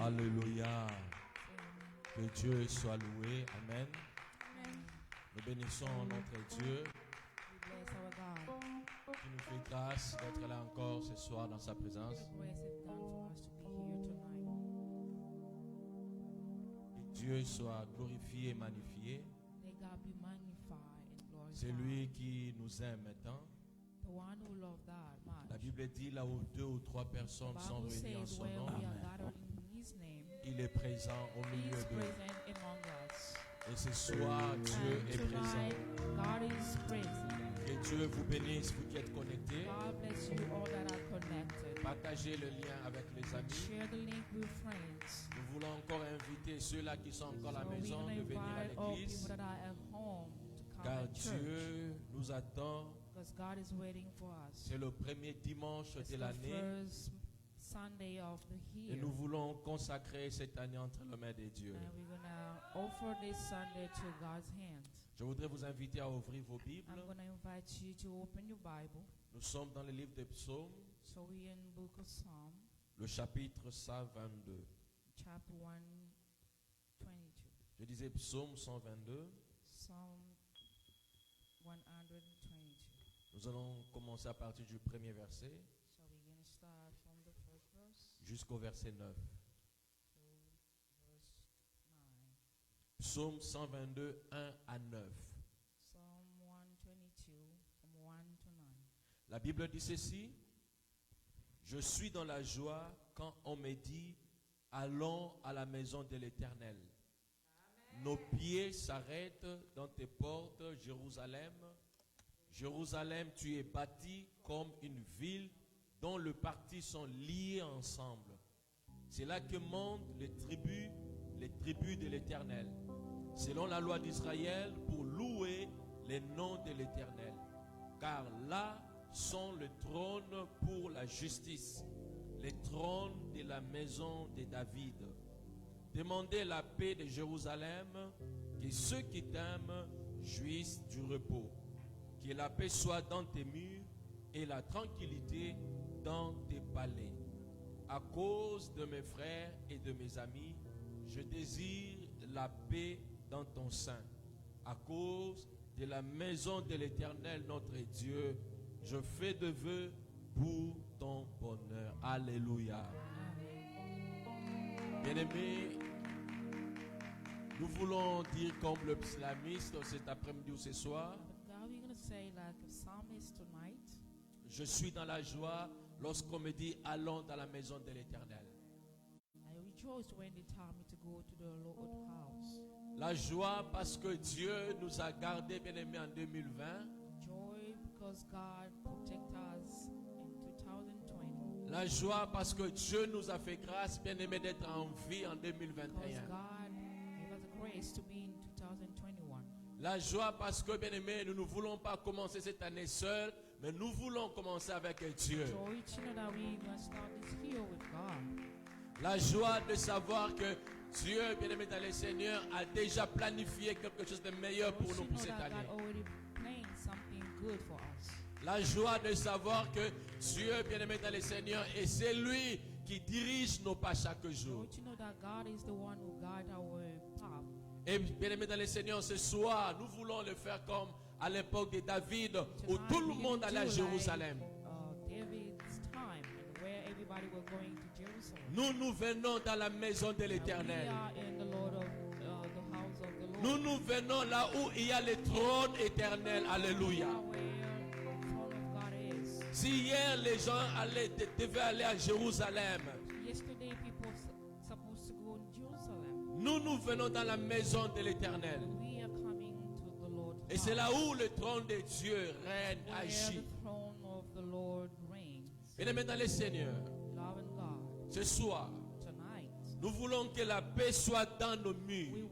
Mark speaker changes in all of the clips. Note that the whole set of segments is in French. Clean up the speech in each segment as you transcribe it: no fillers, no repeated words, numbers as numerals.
Speaker 1: Alléluia. Que Dieu soit loué. Amen. Nous bénissons notre Dieu qui nous fait grâce d'être là encore ce soir dans sa présence. Que Dieu soit glorifié et magnifié. C'est lui qui nous aime tant. La Bible dit là où 2 ou 3 personnes sont réunies en son nom, il est présent au milieu d'eux. Et ce soir, Dieu est présent. Que Dieu vous bénisse, vous qui êtes connectés. Partagez le lien avec les amis. Nous voulons encore inviter ceux-là qui sont encore à la maison de venir à l'église. Car Dieu nous attend. C'est le premier dimanche de l'année. Et nous voulons consacrer cette année entre les mains de Dieu. Je voudrais vous inviter à ouvrir vos Bibles. Nous sommes dans le livre des Psaumes, le chapitre 122. Je disais Psaume 122. Nous allons commencer à partir du premier verset jusqu'au verset 9. Psaume 122, 1 à 9. La Bible dit ceci: Je suis dans la joie quand on me dit allons à la maison de l'Éternel. Nos pieds s'arrêtent dans tes portes, Jérusalem. Jérusalem, tu es bâtie comme une ville dont les parties sont liées ensemble. C'est là que montent les tribus de l'Éternel, selon la loi d'Israël, pour louer les noms de l'Éternel. Car là sont les trônes pour la justice, les trônes de la maison de David. Demandez la paix de Jérusalem, que ceux qui t'aiment jouissent du repos. Que la paix soit dans tes murs et la tranquillité dans tes palais. À cause de mes frères et de mes amis, je désire la paix dans ton sein. À cause de la maison de l'Éternel, notre Dieu, je fais de vœux pour ton bonheur. Alléluia. Bien-aimés, nous voulons dire comme le psalmiste cet après-midi ou ce soir: je suis dans la joie lorsqu'on me dit allons dans la maison de l'Éternel. La joie parce que Dieu nous a gardés, bien-aimés, en 2020. La joie parce que Dieu nous a fait grâce, bien-aimés, d'être en vie en 2021. La joie parce que, bien-aimés, nous ne voulons pas commencer cette année seuls, mais nous voulons commencer avec Dieu. La joie de savoir que Dieu, bien-aimé dans le Seigneur, a déjà planifié quelque chose de meilleur pour nous pour cette année. La joie de savoir que Dieu, bien-aimé dans le Seigneur, et c'est lui qui dirige nos pas chaque jour. Et bien-aimé dans le Seigneur, ce soir, nous voulons le faire comme à l'époque de David, où tout le monde allait à Jérusalem. Nous venons dans la maison de l'Éternel. Nous venons là où il y a le trône éternel. Alléluia. Si hier les gens devaient aller à Jérusalem, nous venons dans la maison de l'Éternel. Et c'est là où le trône de Dieu règne, agit. Bien-aimés dans le Seigneur, ce soir, nous voulons que la paix soit dans nos murs.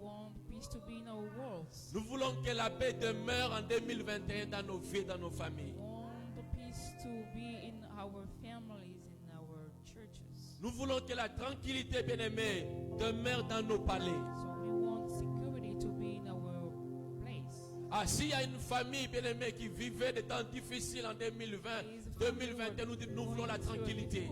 Speaker 1: Nous voulons que la paix demeure en 2021 dans nos vies, dans nos familles. Nous voulons que la tranquillité, bien-aimée, demeure dans nos palais. S'il y a une famille, bien-aimée, qui vivait des temps difficiles en 2020, 2021, nous voulons la tranquillité.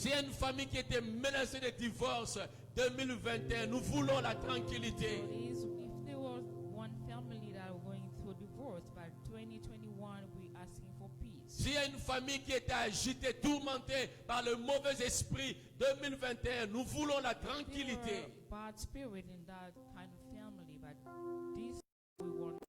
Speaker 1: S'il y a une famille qui était menacée de divorce, 2021, nous voulons la tranquillité.
Speaker 2: If there was one family that were going through divorce, by 2021 we're asking for peace.
Speaker 1: S'il y a une famille qui était agitée, tourmentée par le mauvais esprit, 2021, nous voulons la
Speaker 2: There
Speaker 1: tranquillité.
Speaker 2: were bad spirit in that kind of family, but this we want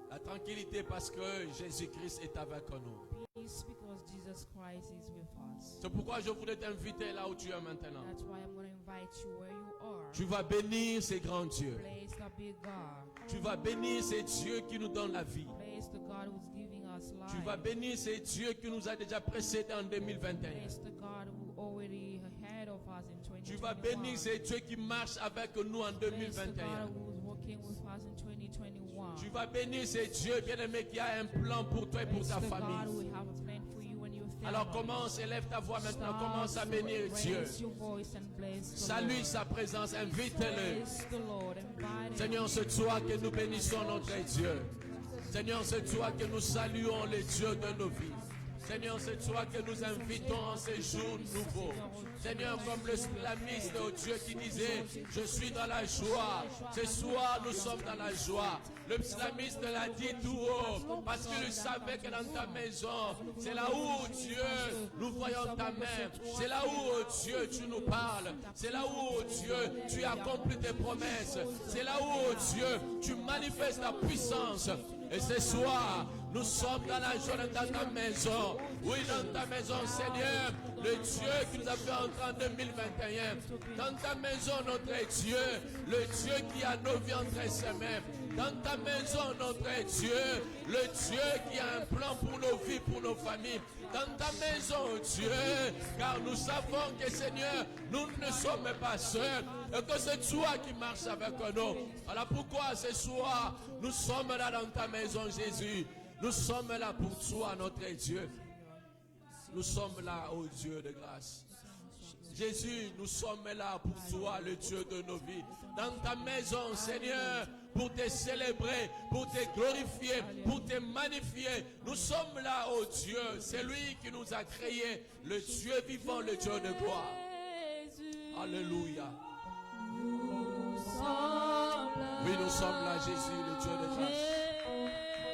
Speaker 1: La tranquillité parce que Jésus-Christ est avec nous.
Speaker 2: peace because Jesus Christ is with us.
Speaker 1: C'est pourquoi je voulais t'inviter là où tu es maintenant.
Speaker 2: That's why I'm going to invite you where you are.
Speaker 1: Tu vas bénir ces grands dieux.
Speaker 2: Praise the big God.
Speaker 1: Tu vas bénir ces dieux qui nous donnent la vie.
Speaker 2: Praise the God who's giving us life.
Speaker 1: Tu vas bénir ces dieux qui nous a déjà précédés en 2021.
Speaker 2: Praise the God who already ahead of us in 2021.
Speaker 1: Tu vas bénir ces dieux qui marchent avec nous en
Speaker 2: Praise the
Speaker 1: 2021.
Speaker 2: God who's working with us in 2021.
Speaker 1: Tu vas bénir ces dieux, bien-aimé, qui a un plan pour toi et pour
Speaker 2: Praise
Speaker 1: ta
Speaker 2: the God
Speaker 1: famille.
Speaker 2: who have a plan for you and your family.
Speaker 1: Alors commence, élève ta voix maintenant, commence à bénir Dieu.
Speaker 2: Raise your voice and bless the
Speaker 1: Salue
Speaker 2: Lord.
Speaker 1: sa présence, invite-le.
Speaker 2: Praise the Lord. Invite him.
Speaker 1: Seigneur, c'est toi que nous bénissons notre Dieu. Seigneur, c'est toi que nous saluons le Dieu de nos vies. Seigneur, c'est toi que nous invitons en ces jours nouveaux. Seigneur, comme le psalmiste, oh Dieu, qui disait, je suis dans la joie. Ce soir, nous sommes dans la joie. Le psalmiste l'a dit tout haut, parce qu'il savait que dans ta maison, c'est là où, Dieu, nous voyons ta main. C'est là où, oh Dieu, tu nous parles. C'est là où, oh Dieu, tu accomplis tes promesses. C'est là où, oh Dieu, tu manifestes ta puissance. Et ce soir, nous sommes dans la joie dans ta maison. Oui, dans ta maison, Seigneur, le Dieu qui nous a fait entrer en 2021. Dans ta maison, notre Dieu, le Dieu qui a nos vies entre ses mains. Dans ta maison, notre Dieu, le Dieu qui a un plan pour nos vies, pour nos familles. Dans ta maison, Dieu, car nous savons que, Seigneur, nous ne sommes pas seuls et que c'est toi qui marches avec nous. Voilà pourquoi ce soir, nous sommes là dans ta maison, Jésus. Nous sommes là pour toi, notre Dieu. Nous sommes là, ô Dieu de grâce. Jésus, nous sommes là pour toi, le Dieu de nos vies. Dans ta maison, Seigneur, pour te célébrer, pour te glorifier, pour te magnifier. Nous sommes là, ô Dieu. C'est lui qui nous a créés, le Dieu vivant, le Dieu de gloire. Alléluia. Oui, nous sommes là, Jésus, le Dieu de grâce.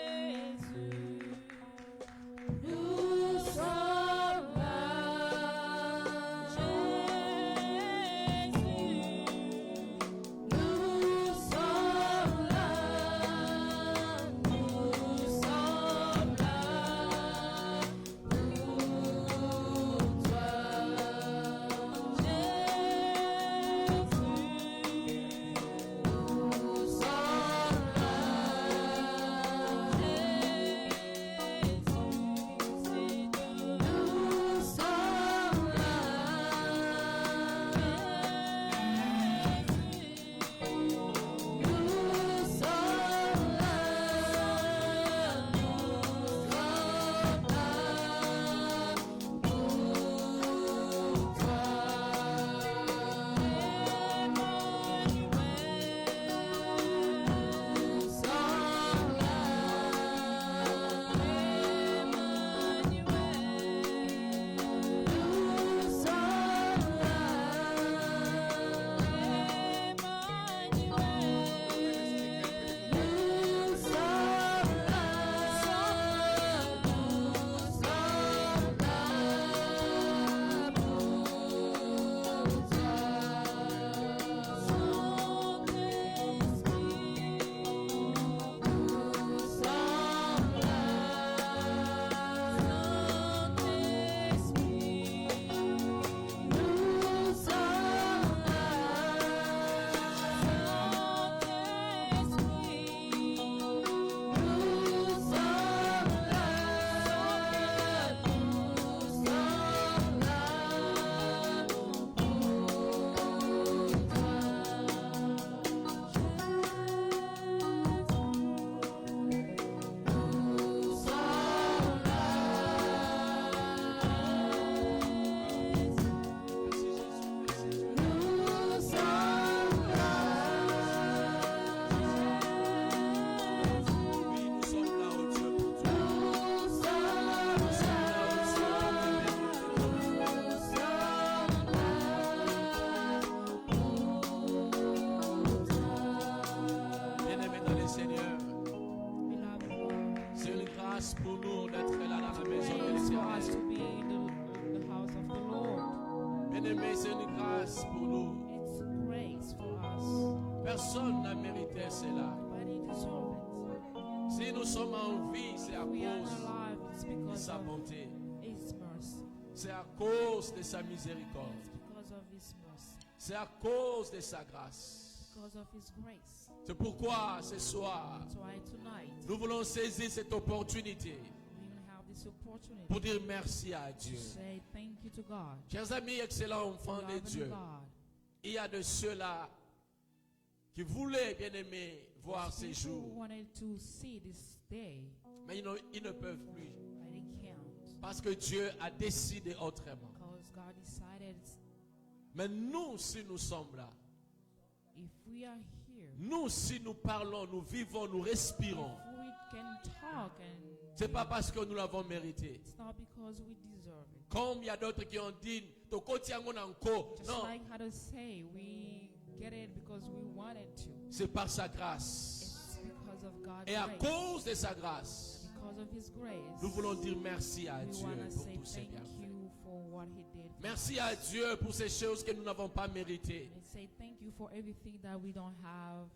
Speaker 1: Bien-aimé, c'est une grâce pour nous.
Speaker 2: It's grace for us.
Speaker 1: Personne n'a mérité cela.
Speaker 2: Nobody deserve it.
Speaker 1: Si nous sommes en vie, c'est à
Speaker 2: If we are
Speaker 1: cause
Speaker 2: alive, it's
Speaker 1: de
Speaker 2: because
Speaker 1: sa
Speaker 2: of
Speaker 1: bonté.
Speaker 2: His mercy.
Speaker 1: C'est à cause de sa miséricorde.
Speaker 2: It's because of His mercy.
Speaker 1: C'est à cause de sa grâce.
Speaker 2: Because of His grace.
Speaker 1: C'est pourquoi ce soir,
Speaker 2: That's why tonight
Speaker 1: nous voulons saisir cette opportunité
Speaker 2: we have this opportunity
Speaker 1: pour dire merci à
Speaker 2: to
Speaker 1: Dieu.
Speaker 2: say thank you to God.
Speaker 1: Chers amis, excellents enfants de
Speaker 2: Beloved
Speaker 1: Dieu,
Speaker 2: God.
Speaker 1: il y a de ceux-là qui voulaient, bien aimés, voir ces
Speaker 2: People
Speaker 1: jours,
Speaker 2: wanted to see this day,
Speaker 1: mais ils ne peuvent plus
Speaker 2: but they can't.
Speaker 1: parce que Dieu a décidé autrement.
Speaker 2: Because God decided
Speaker 1: Mais nous, si nous sommes là,
Speaker 2: if we are here,
Speaker 1: nous, si nous parlons, nous vivons, nous respirons,
Speaker 2: if we can talk, and
Speaker 1: c'est pas parce que nous l'avons mérité.
Speaker 2: it's not because we deserve it.
Speaker 1: Comme il y a d'autres qui ont dit,
Speaker 2: Just
Speaker 1: non,
Speaker 2: like how to say, we get it because we wanted to.
Speaker 1: c'est par sa grâce.
Speaker 2: It's because of God's
Speaker 1: Et à
Speaker 2: grace.
Speaker 1: cause de sa grâce,
Speaker 2: Because of His grace,
Speaker 1: nous voulons dire merci à
Speaker 2: we
Speaker 1: Dieu
Speaker 2: want to
Speaker 1: pour
Speaker 2: say
Speaker 1: tous ses
Speaker 2: thank
Speaker 1: bienfaits.
Speaker 2: you for what He did. for
Speaker 1: Merci
Speaker 2: us.
Speaker 1: à Dieu pour ces choses que nous n'avons pas méritées.
Speaker 2: And say thank you for everything that we don't have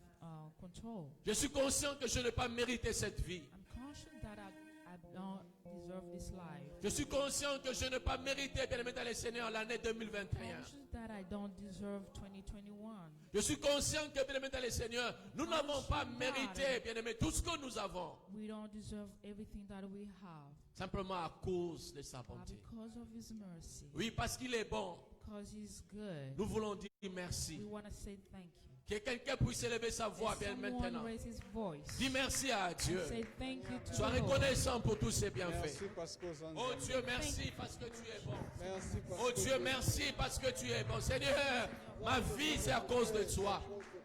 Speaker 2: control.
Speaker 1: Je suis conscient que je n'ai pas mérité cette vie.
Speaker 2: I'm conscious that I don't deserve this life.
Speaker 1: Je suis conscient que je n'ai pas mérité, bien aimé dans le Seigneur, l'année 2021.
Speaker 2: Conscious that I don't deserve 2021.
Speaker 1: Je suis conscient que, bien aimé dans le Seigneur, nous n'avons pas mérité, bien aimé, tout ce que nous avons.
Speaker 2: We don't deserve everything that we have.
Speaker 1: Simplement à cause de sa
Speaker 2: But
Speaker 1: bonté.
Speaker 2: because of His mercy,
Speaker 1: Oui, parce qu'il est bon.
Speaker 2: because He's good,
Speaker 1: Nous voulons dire merci.
Speaker 2: we want to say thank you.
Speaker 1: Que quelqu'un puisse élever sa voix
Speaker 2: Let
Speaker 1: bien
Speaker 2: someone
Speaker 1: maintenant.
Speaker 2: raise his voice.
Speaker 1: Dis merci à Dieu.
Speaker 2: And say thank you to
Speaker 1: Sois
Speaker 2: the Lord.
Speaker 1: reconnaissant pour tous ses bienfaits.
Speaker 3: Merci parce que vous en
Speaker 1: Oh
Speaker 3: êtes.
Speaker 1: Dieu, merci parce que tu es bon.
Speaker 3: Merci parce
Speaker 1: Oh
Speaker 3: que
Speaker 1: Dieu, merci parce que tu es bon. Seigneur, ma vie, c'est à cause de toi.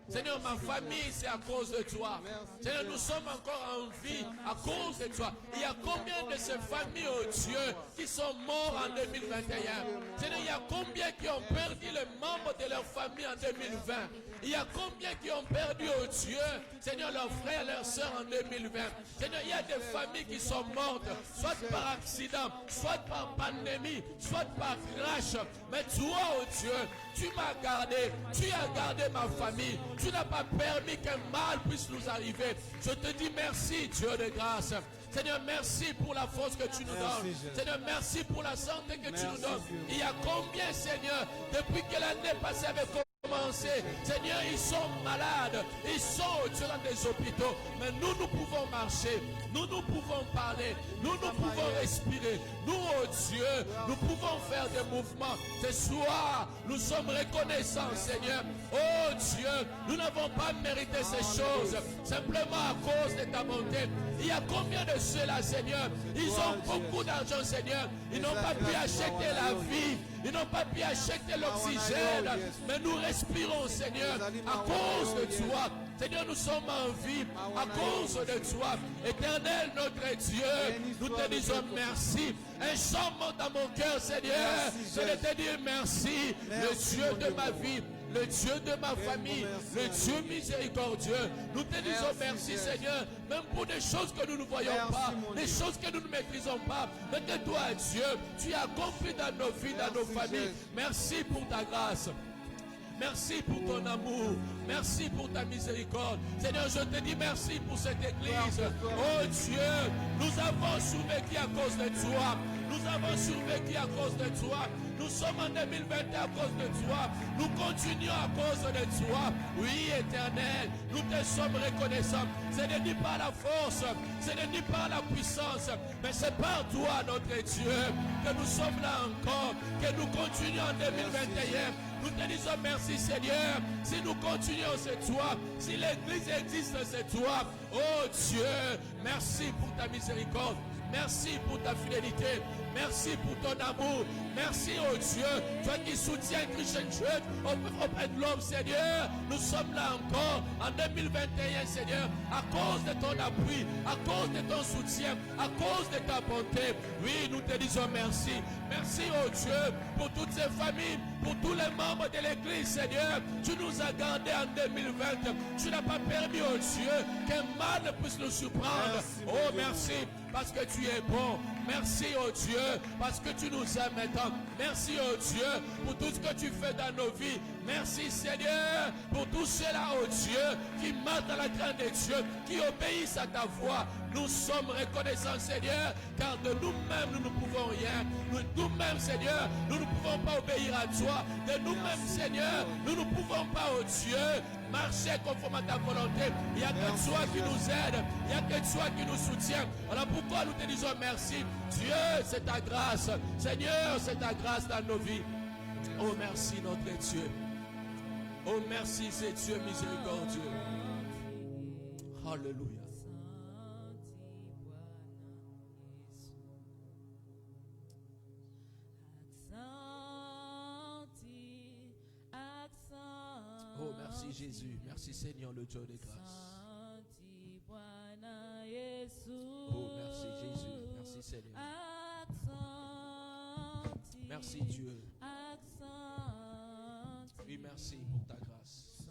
Speaker 1: Seigneur, ma famille, c'est à cause de toi. Seigneur, nous sommes encore en vie à cause de toi. Il y a combien de ces familles, oh Dieu, qui sont morts en 2021? Seigneur, il y a combien qui ont perdu les membres de leur famille en 2020? Il y a combien qui ont perdu, oh Dieu, Seigneur, leurs frères, leurs sœurs en 2020? Seigneur, il y a des familles qui sont mortes, soit par accident, soit par pandémie, soit par crash. Mais toi, oh Dieu, tu m'as gardé, tu as gardé ma famille. Tu n'as pas permis qu'un mal puisse nous arriver. Je te dis merci, Dieu de grâce. Seigneur, merci pour la force que tu nous donnes.
Speaker 3: Jésus.
Speaker 1: Seigneur, merci pour la santé que tu
Speaker 3: Merci,
Speaker 1: nous donnes.
Speaker 3: Dieu.
Speaker 1: Il y a combien, Seigneur, depuis que l'année passée avait commencé, Seigneur, ils sont malades, ils sont dans des hôpitaux, mais nous pouvons marcher, nous pouvons parler, nous pouvons respirer, nous, oh Dieu, nous pouvons faire des mouvements. Ce soir, nous sommes reconnaissants, Seigneur. Oh Dieu, nous n'avons pas mérité ces choses, simplement à cause de ta bonté. Il y a combien de ceux-là, Seigneur, ils ont beaucoup d'argent, Seigneur, ils n'ont pas pu acheter la vie, ils n'ont pas pu acheter l'oxygène, mais nous respirons, Seigneur, à cause de toi. Seigneur, nous sommes en vie à cause de toi. Éternel, notre Dieu, nous te disons merci. Un chant monte dans mon cœur, Seigneur, je vais te dire merci, le Dieu de ma vie, le Dieu de ma famille, le Dieu miséricordieux. Nous te disons merci, Seigneur, même pour des choses que nous ne voyons pas, des choses que nous ne maîtrisons pas. Mais que toi, Dieu, tu as accompli dans nos vies, dans nos familles. Merci pour ta grâce. Merci pour ton amour. Merci pour ta miséricorde. Seigneur, je te dis merci pour cette église. Oh Dieu, nous avons survécu à cause de toi. Nous avons survécu à cause de toi. Nous sommes en 2021 à cause de toi. Nous continuons à cause de toi. Oui, Éternel, nous te sommes reconnaissants. Ce n'est ni par la force, ce n'est ni par la puissance, mais c'est par toi, notre Dieu, que nous sommes là encore, que nous continuons en 2021. Nous te disons merci, Seigneur. Si nous continuons, c'est toi. Si l'église existe, c'est toi. Oh Dieu, merci pour ta miséricorde. Merci pour ta fidélité. Merci pour ton amour. Merci, oh Dieu, toi qui soutiens Christian Church auprès de l'homme, Seigneur. Nous sommes là encore en 2021, Seigneur, à cause de ton appui, à cause de ton soutien, à cause de ta bonté. Oui, nous te disons merci. Merci, oh Dieu, pour toutes ces familles, pour tous les membres de l'église, Seigneur. Tu nous as gardés en 2020. Tu n'as pas permis, oh Dieu, qu'un mal ne puisse nous surprendre. Oh, merci. parce que tu es bon. Merci, oh Dieu, parce que tu nous aimes tant. Merci, oh Dieu, pour tout ce que tu fais dans nos vies. Merci, Seigneur, pour tout cela, oh Dieu, qui marche dans la crainte de Dieu, qui obéissent à ta voix. Nous sommes reconnaissants, Seigneur, car de nous-mêmes, nous ne pouvons rien. Nous-mêmes, Seigneur, nous ne pouvons pas obéir à toi. De nous-mêmes, Seigneur, nous ne pouvons pas, oh Dieu, marcher conforme à ta volonté. Il n'y a que toi qui nous aide. Il n'y a que toi qui nous soutient. Voilà pourquoi nous te disons merci. Dieu, c'est ta grâce. Seigneur, c'est ta grâce dans nos vies. Oh, merci, notre Dieu. Oh, merci, c'est Dieu miséricordieux. Alléluia. Oh, merci Jésus. Merci Seigneur, le Dieu de grâce. Oh, merci Jésus. Merci Seigneur. Merci Dieu. Oui, merci pour ta grâce.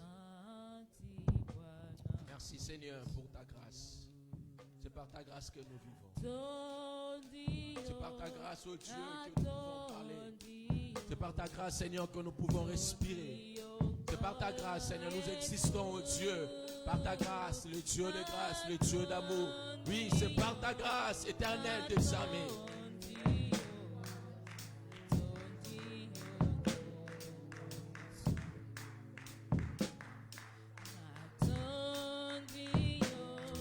Speaker 1: Merci Seigneur pour ta grâce. C'est par ta grâce que nous vivons. C'est par ta grâce, oh Dieu, que nous pouvons parler. C'est par ta grâce, Seigneur, que nous pouvons respirer. C'est par ta grâce, Seigneur, nous existons, oh Dieu. Par ta grâce, le Dieu de grâce, le Dieu d'amour. Oui, c'est par ta grâce éternelle des armées.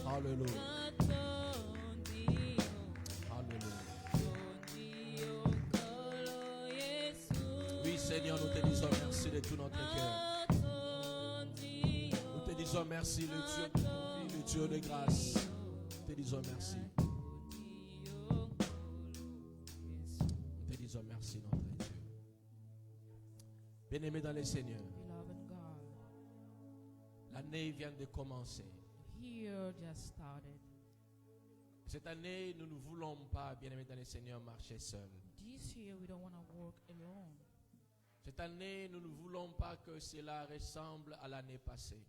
Speaker 1: Alléluia. Oui, Seigneur, nous te disons merci de tout notre cœur. Nous te disons merci, le Dieu de nos vies, le Dieu de grâce. Nous te disons merci. Nous te disons merci, notre Dieu. Bien-aimés dans le Seigneur, l'année vient de commencer. Cette année, nous ne voulons pas, bien-aimés dans le Seigneur, marcher seuls. Cette année, nous ne voulons pas que cela ressemble à l'année passée.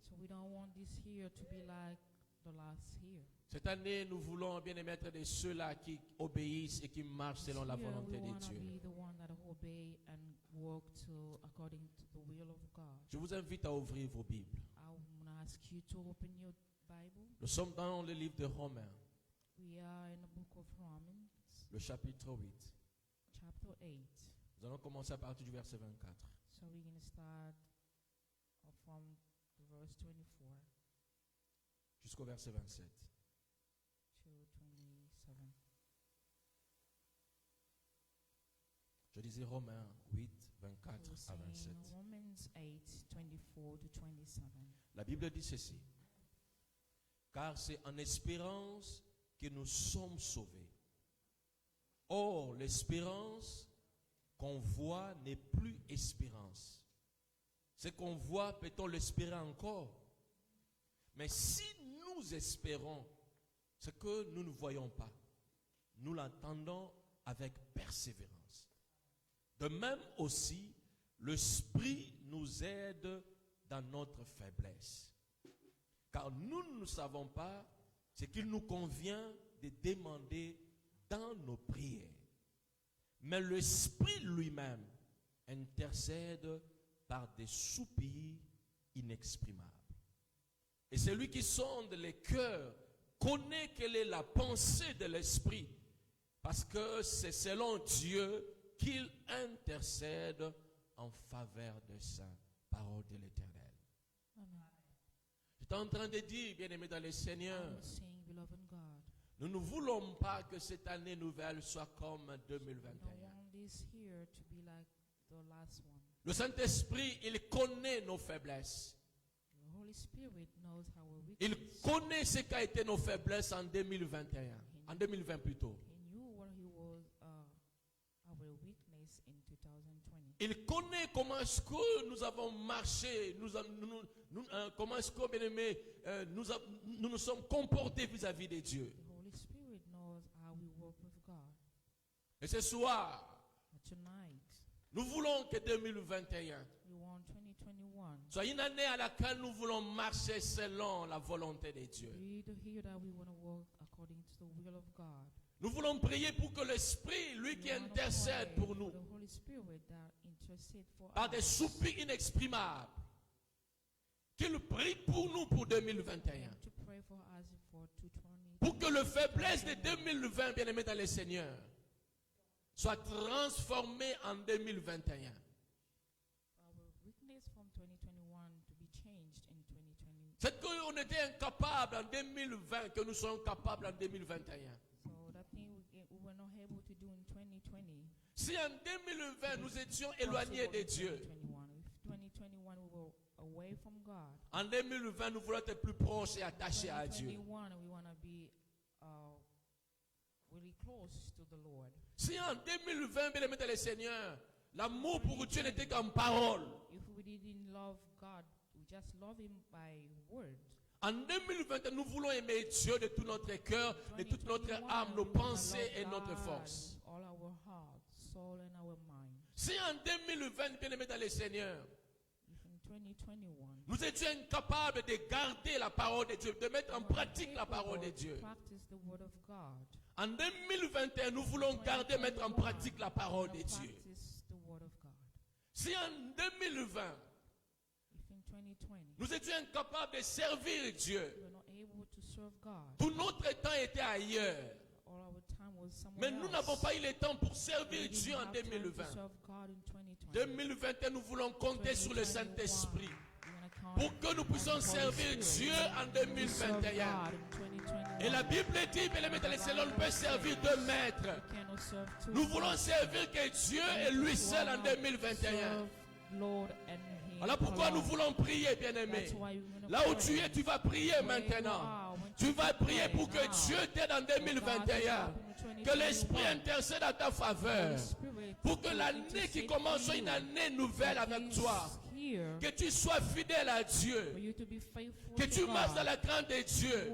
Speaker 1: Cette année, nous voulons bien être de ceux-là qui obéissent et qui marchent selon la volonté de Dieu. Je vous invite à ouvrir vos Bibles. Nous sommes dans le livre de Romains, le chapitre 8. Nous allons commencer à partir du verset 24.
Speaker 2: So we're going to start from verse 24
Speaker 1: jusqu'au verset 27.
Speaker 2: to 27.
Speaker 1: Je disais Romains 8, 24
Speaker 2: We're
Speaker 1: à 27.
Speaker 2: saying Romans 8, 24 to 27.
Speaker 1: La Bible dit ceci. Car c'est en espérance que nous sommes sauvés. Or, l'espérance qu'on voit n'est plus espérance. Ce qu'on voit, peut-on l'espérer encore? Mais si nous espérons ce que nous ne voyons pas, nous l'attendons avec persévérance. De même aussi, l'Esprit nous aide dans notre faiblesse. Car nous ne savons pas ce qu'il nous convient de demander dans nos prières. Mais l'Esprit lui-même intercède par des soupirs inexprimables. Et celui qui sonde les cœurs connaît quelle est la pensée de l'Esprit, parce que c'est selon Dieu qu'il intercède en faveur de sa parole de l'Éternel. J'étais en train de dire, bien-aimés dans le Seigneur, nous ne voulons pas que cette année nouvelle soit comme 2021. Le Saint-Esprit, il connaît nos faiblesses. Il connaît ce qu'a été nos faiblesses en 2021. En 2020 plutôt. Il connaît comment est-ce que nous avons marché, comment est-ce que, bien-aimés, nous nous sommes comportés vis-à-vis de Dieu. Et ce soir, nous voulons que 2021 soit une année à laquelle nous voulons marcher selon la volonté de Dieu. Nous voulons prier pour que l'Esprit, lui qui
Speaker 2: We wanna
Speaker 1: intercède
Speaker 2: pray
Speaker 1: pour nous,
Speaker 2: the Holy Spirit that intercede for
Speaker 1: par des
Speaker 2: us,
Speaker 1: soupirs inexprimables, qu'il prie pour nous pour 2021.
Speaker 2: to pray for us for 220.
Speaker 1: Pour que le faiblesse de 2020, bien aimé dans le Seigneur, soit transformé en 2021.
Speaker 2: Our weakness from 2021 to be changed in 2020.
Speaker 1: C'est qu'on était incapable en 2020 que nous soyons capables en 2021.
Speaker 2: So that thing we were not able to do in 2020.
Speaker 1: Si en 2020 nous étions éloignés de Dieu,
Speaker 2: 2021 we were away from God.
Speaker 1: en 2020 nous voulons être plus proches et attachés à Dieu.
Speaker 2: 2021 we want to be really close to the Lord.
Speaker 1: Si en 2020, bien aimé dans le Seigneur, l'amour pour Dieu n'était qu'en parole,
Speaker 2: If we didn't love God, we just love Him by word.
Speaker 1: en 2020 nous voulons aimer Dieu de tout notre cœur, de toute notre âme, nos
Speaker 2: 2021, we wanna
Speaker 1: pensées et
Speaker 2: love
Speaker 1: notre
Speaker 2: God
Speaker 1: force.
Speaker 2: with all our heart, soul, and our mind.
Speaker 1: Si en 2020, bien aimé dans le Seigneur,
Speaker 2: If in 2021
Speaker 1: nous étions incapables de garder la parole de Dieu, de mettre en
Speaker 2: we were
Speaker 1: pratique la
Speaker 2: capable
Speaker 1: parole de
Speaker 2: to
Speaker 1: Dieu.
Speaker 2: practice the word of God,
Speaker 1: En 2021, nous voulons garder, mettre en pratique la parole de Dieu.
Speaker 2: practice the word of God.
Speaker 1: Si en 2020,
Speaker 2: If in 2020
Speaker 1: nous étions incapables de servir Dieu,
Speaker 2: we were not able to serve God,
Speaker 1: tout notre temps était ailleurs.
Speaker 2: all our time was somewhere
Speaker 1: Mais nous
Speaker 2: else.
Speaker 1: n'avons pas eu le temps pour servir
Speaker 2: We didn't
Speaker 1: Dieu en
Speaker 2: have time to
Speaker 1: 2020.
Speaker 2: serve God in 2020.
Speaker 1: 2021, nous voulons compter sur le
Speaker 2: 2021,
Speaker 1: Saint-Esprit
Speaker 2: we wanna count
Speaker 1: pour que nous
Speaker 2: on
Speaker 1: puissions
Speaker 2: the Holy
Speaker 1: servir
Speaker 2: Spirit
Speaker 1: Dieu en
Speaker 2: to serve
Speaker 1: 2021.
Speaker 2: God in 2021.
Speaker 1: Et la Bible dit, bien aimé dans le Seigneur, on peut servir deux maîtres.
Speaker 2: We cannot serve two
Speaker 1: Nous voulons servir que Dieu et lui seul en
Speaker 2: Serve
Speaker 1: 2021.
Speaker 2: Lord and Him
Speaker 1: Voilà pourquoi
Speaker 2: alone.
Speaker 1: nous voulons prier, bien-aimé.
Speaker 2: That's why we wanna
Speaker 1: Là où
Speaker 2: pray.
Speaker 1: tu es, tu vas prier maintenant. Tu vas prier pour que Dieu t'aide en 2021. Que l'Esprit intercède à ta faveur. Pour que l'année qui commence soit une année nouvelle avec toi. Que tu sois fidèle à Dieu. Que tu marches dans la crainte de Dieu.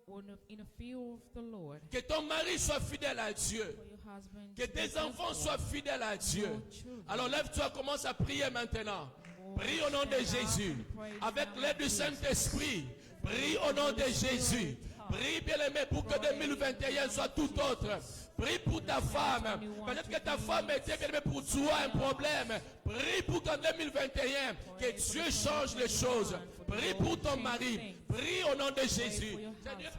Speaker 2: In the fear of the Lord.
Speaker 1: Que ton mari soit fidèle à Dieu.
Speaker 2: For your husband
Speaker 1: Que
Speaker 2: to be
Speaker 1: tes enfants
Speaker 2: faithful.
Speaker 1: soient fidèles à Dieu. Alors lève-toi, commence à prier maintenant. Prie au nom de Jésus. Avec l'aide du Saint-Esprit. Prie au nom de Jésus. Prie, bien-aimé, pour que 2021 soit tout autre. Prie pour ta femme. Peut-être que ta femme était, bien-aimé, pour toi un problème. Prie pour qu'en 2021, que Dieu change les choses. Prie pour ton mari. Prie au nom de Jésus. Seigneur,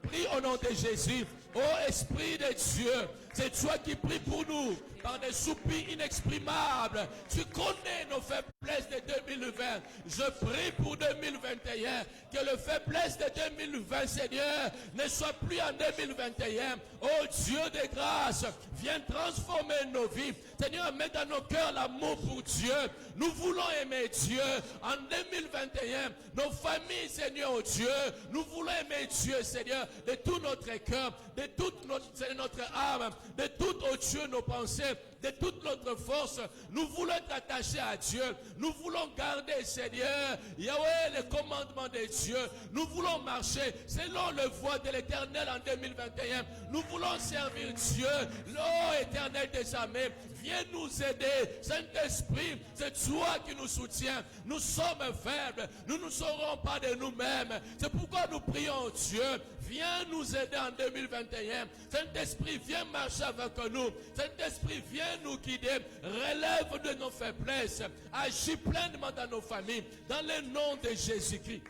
Speaker 1: prie au nom de Jésus. Ô Esprit de Dieu, c'est toi qui pries pour nous par des soupirs inexprimables. Tu connais nos faiblesses de 2020. Je prie pour 2021. Que le faiblesse de 2020, Seigneur, ne soit plus en 2021. Ô Dieu de grâce, viens transformer nos vies. Seigneur, mets dans nos cœurs l'amour pour Dieu. Nous voulons aimer Dieu. En 2021, nos familles, Seigneur, oh Dieu, nous voulons aimer Dieu, Seigneur, de tout notre cœur, de toute notre âme, de tout, oh Dieu, nos pensées, de toute notre force. Nous voulons être attachés à Dieu. Nous voulons garder, Seigneur, Yahweh, les commandements de Dieu. Nous voulons marcher selon le voie de l'Éternel en 2021. Nous voulons servir Dieu, l'eau éternel des armées. Viens nous aider. Saint-Esprit, c'est toi qui nous soutiens. Nous sommes faibles. Nous ne saurons pas de nous-mêmes. C'est pourquoi nous prions Dieu. Viens nous aider en 2021. Saint-Esprit, viens marcher avec nous. Saint-Esprit, viens nous guider. Relève de nos faiblesses. Agis pleinement dans nos familles. Dans le nom de Jésus-Christ.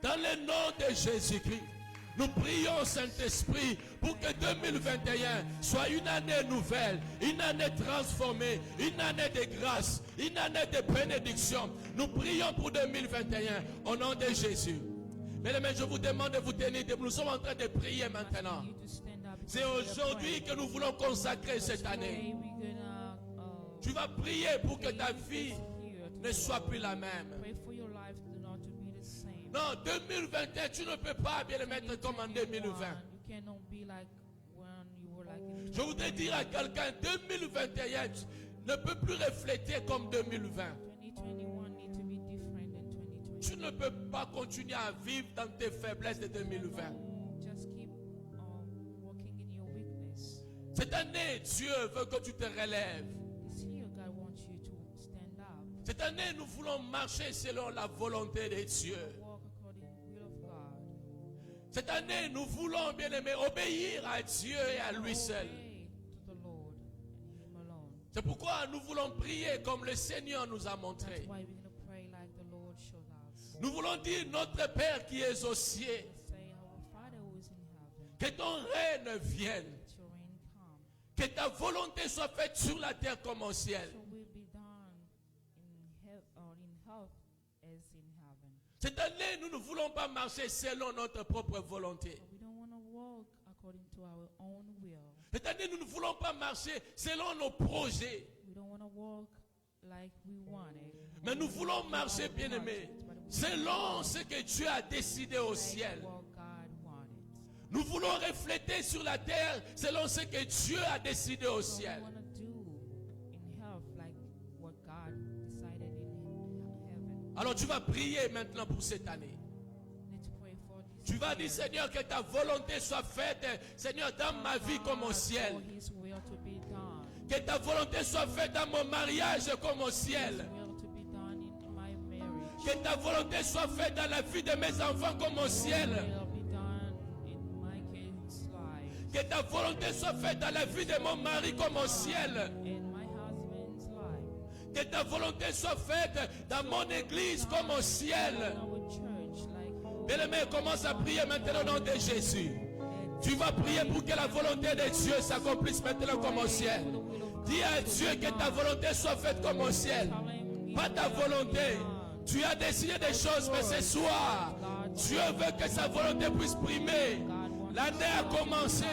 Speaker 1: Dans le nom de Jésus-Christ. Nous prions, Saint-Esprit, pour que 2021 soit une année nouvelle, une année transformée, une année de grâce, une année de bénédiction. Nous prions pour 2021 au nom de Jésus. Mesdames, je vous demande de vous tenir debout. Nous sommes en train de prier maintenant. C'est aujourd'hui que nous voulons consacrer cette année. Tu vas prier pour que ta vie ne soit plus la même. Non, 2021, tu ne peux pas bien le mettre comme en 2020. Je voudrais dire à quelqu'un, 2021 ne peut plus refléter comme 2020. Tu ne peux pas continuer à vivre dans tes faiblesses de 2020. Cette année, Dieu veut que tu te relèves. Cette année, nous voulons marcher selon la volonté de Dieu. Cette année, nous voulons, bien aimé, obéir à Dieu et à lui seul.
Speaker 2: Obey to the Lord and Him alone.
Speaker 1: C'est pourquoi nous voulons prier comme le Seigneur nous a
Speaker 2: That's
Speaker 1: montré.
Speaker 2: why we're going to pray like the Lord showed us.
Speaker 1: Nous voulons dire, notre Père qui est aux cieux,
Speaker 2: Let's say, Our Father who is in heaven,
Speaker 1: que ton règne vienne,
Speaker 2: let your reign come.
Speaker 1: que ta volonté soit faite sur la terre comme au ciel.
Speaker 2: So will be done in hell or in earth as in heaven.
Speaker 1: Cette année, nous ne voulons pas marcher selon notre propre volonté.
Speaker 2: But we don't want to walk according to our own will.
Speaker 1: Cette année, nous ne voulons pas marcher selon nos projets.
Speaker 2: We don't want to walk like we wanted.
Speaker 1: Mais nous voulons marcher, bien-aimés, selon ce que Dieu a décidé au ciel.
Speaker 2: What God wanted.
Speaker 1: Nous voulons refléter sur la terre selon ce que Dieu a décidé au
Speaker 2: So we
Speaker 1: ciel.
Speaker 2: want to do in health like what God decided in heaven.
Speaker 1: Alors tu vas prier maintenant pour cette année.
Speaker 2: Let's pray for this.
Speaker 1: Tu vas dire,
Speaker 2: year.
Speaker 1: Seigneur, que ta volonté soit faite, Seigneur, dans ma vie comme au
Speaker 2: God,
Speaker 1: ciel.
Speaker 2: for His will to be done.
Speaker 1: Que ta volonté soit faite dans mon mariage comme au
Speaker 2: His
Speaker 1: ciel.
Speaker 2: will to be done in my marriage.
Speaker 1: Que ta volonté soit faite dans la vie de mes enfants comme au ciel.
Speaker 2: Will be done in my kids' life.
Speaker 1: Que ta volonté soit faite dans la vie de mon mari comme au ciel.
Speaker 2: In my husband's life.
Speaker 1: Que ta volonté soit faite dans mon église comme au ciel.
Speaker 2: In our church, like
Speaker 1: Bien-aimé, commence à prier maintenant au nom de Jésus. Tu vas prier pour que la volonté de Dieu s'accomplisse maintenant comme au ciel. Dis à Dieu que ta volonté soit faite comme au ciel. Pas ta volonté. Tu as décidé des choses, mais ce soir, Dieu veut que sa volonté puisse primer. L'année a commencé.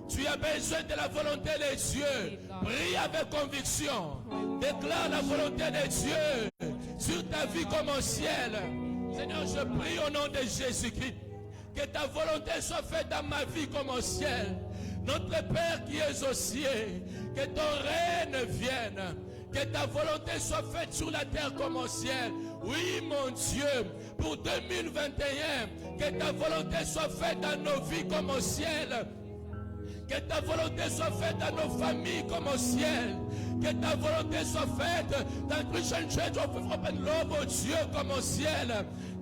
Speaker 1: Tu as besoin de la volonté de Dieu. Prie avec conviction. Déclare la volonté de Dieu sur ta vie comme au ciel. Seigneur, je prie au nom de Jésus-Christ. Que ta volonté soit faite dans ma vie comme au ciel. Notre Père qui es aux cieux, que ton règne vienne. Que ta volonté soit faite sur la terre comme au ciel. Oui, mon Dieu, pour 2021, que ta volonté soit faite dans nos vies comme au ciel. Que ta volonté soit faite dans nos familles comme au ciel. Que ta volonté soit faite dans Christian Church of Open Love, oh Dieu, comme au ciel.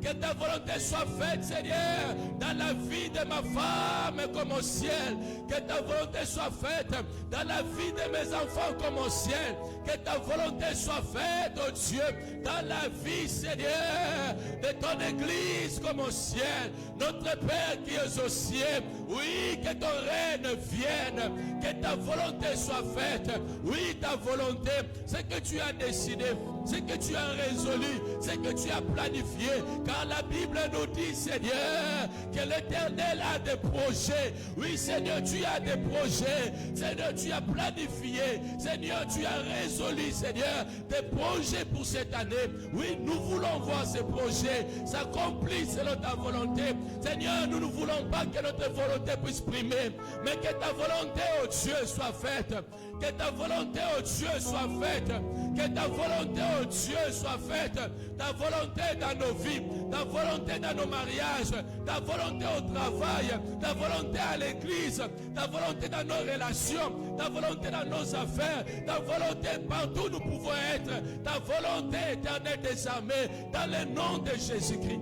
Speaker 1: Que ta volonté soit faite, Seigneur, dans la vie de ma femme comme au ciel. Que ta volonté soit faite dans la vie de mes enfants comme au ciel. Que ta volonté soit faite, oh Dieu, dans la vie, Seigneur, de ton église comme au ciel. Notre Père qui es au ciel, oui, que ton règne vienne. Que ta volonté soit faite. Oui, ta volonté, c'est que tu as décidé, c'est que tu as résolu, c'est que tu as planifié. Car la Bible nous dit, Seigneur, que l'Éternel a des projets. Oui, Seigneur, tu as des projets. Seigneur, tu as planifié. Seigneur, tu as résolu, Seigneur, des projets pour cette année. Oui, nous voulons voir ces projets s'accomplir selon ta volonté. Seigneur, nous ne voulons pas que notre volonté puisse primer, mais que ta volonté, oh Dieu, soit faite. Que ta volonté, oh Dieu, soit faite. Que ta volonté, oh Dieu, soit faite. Ta volonté dans nos vies, ta volonté dans nos mariages, ta volonté au travail, ta volonté à l'église, ta volonté dans nos relations, ta volonté dans nos affaires, ta volonté partout où nous pouvons être, ta volonté éternelle des armées, dans le nom de Jésus-Christ.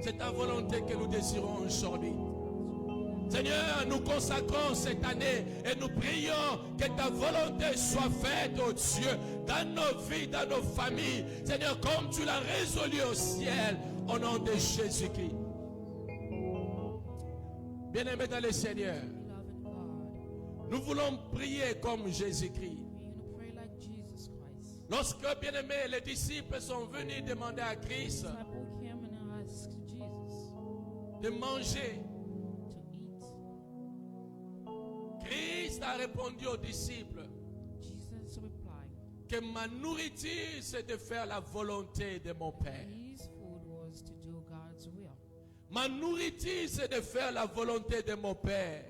Speaker 1: C'est ta volonté que nous désirons aujourd'hui. Seigneur, nous consacrons cette année et nous prions que ta volonté soit faite, oh Dieu, dans nos vies, dans nos familles. Seigneur, comme tu l'as résolu au ciel, au nom de Jésus-Christ. Bien-aimés dans le Seigneur,
Speaker 2: beloved God,
Speaker 1: nous voulons prier comme Jésus-Christ.
Speaker 2: we're going to pray like Jesus Christ.
Speaker 1: Lorsque, bien-aimés, les disciples sont venus demander à Christ
Speaker 2: Disciple came and asked Jesus
Speaker 1: de manger,
Speaker 2: to eat.
Speaker 1: Christ a répondu aux disciples
Speaker 2: Jesus replied,
Speaker 1: que ma nourriture, c'est de faire la volonté de mon Père.
Speaker 2: his food was to do God's will.
Speaker 1: Ma nourriture, c'est de faire la volonté de mon Père.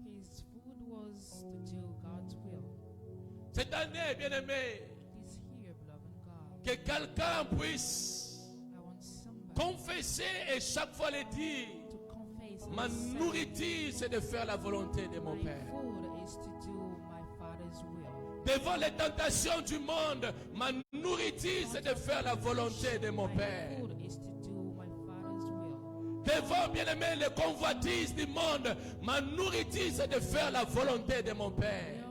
Speaker 2: His food was to do God's will.
Speaker 1: Cette année, bien-aimé,
Speaker 2: This year, beloved God,
Speaker 1: que quelqu'un puisse
Speaker 2: I want somebody
Speaker 1: confesser et chaque fois le dire,
Speaker 2: to confess and
Speaker 1: ma
Speaker 2: say,
Speaker 1: nourriture, c'est de faire la volonté de mon
Speaker 2: my
Speaker 1: Père.
Speaker 2: food is to do my Father's will.
Speaker 1: Devant les tentations du monde, ma nourriture, c'est de faire la volonté de mon
Speaker 2: My
Speaker 1: Père.
Speaker 2: food is to do my Father's will.
Speaker 1: Devant, bien-aimé, les convoitises du monde, ma nourriture, c'est de faire la volonté de mon Père.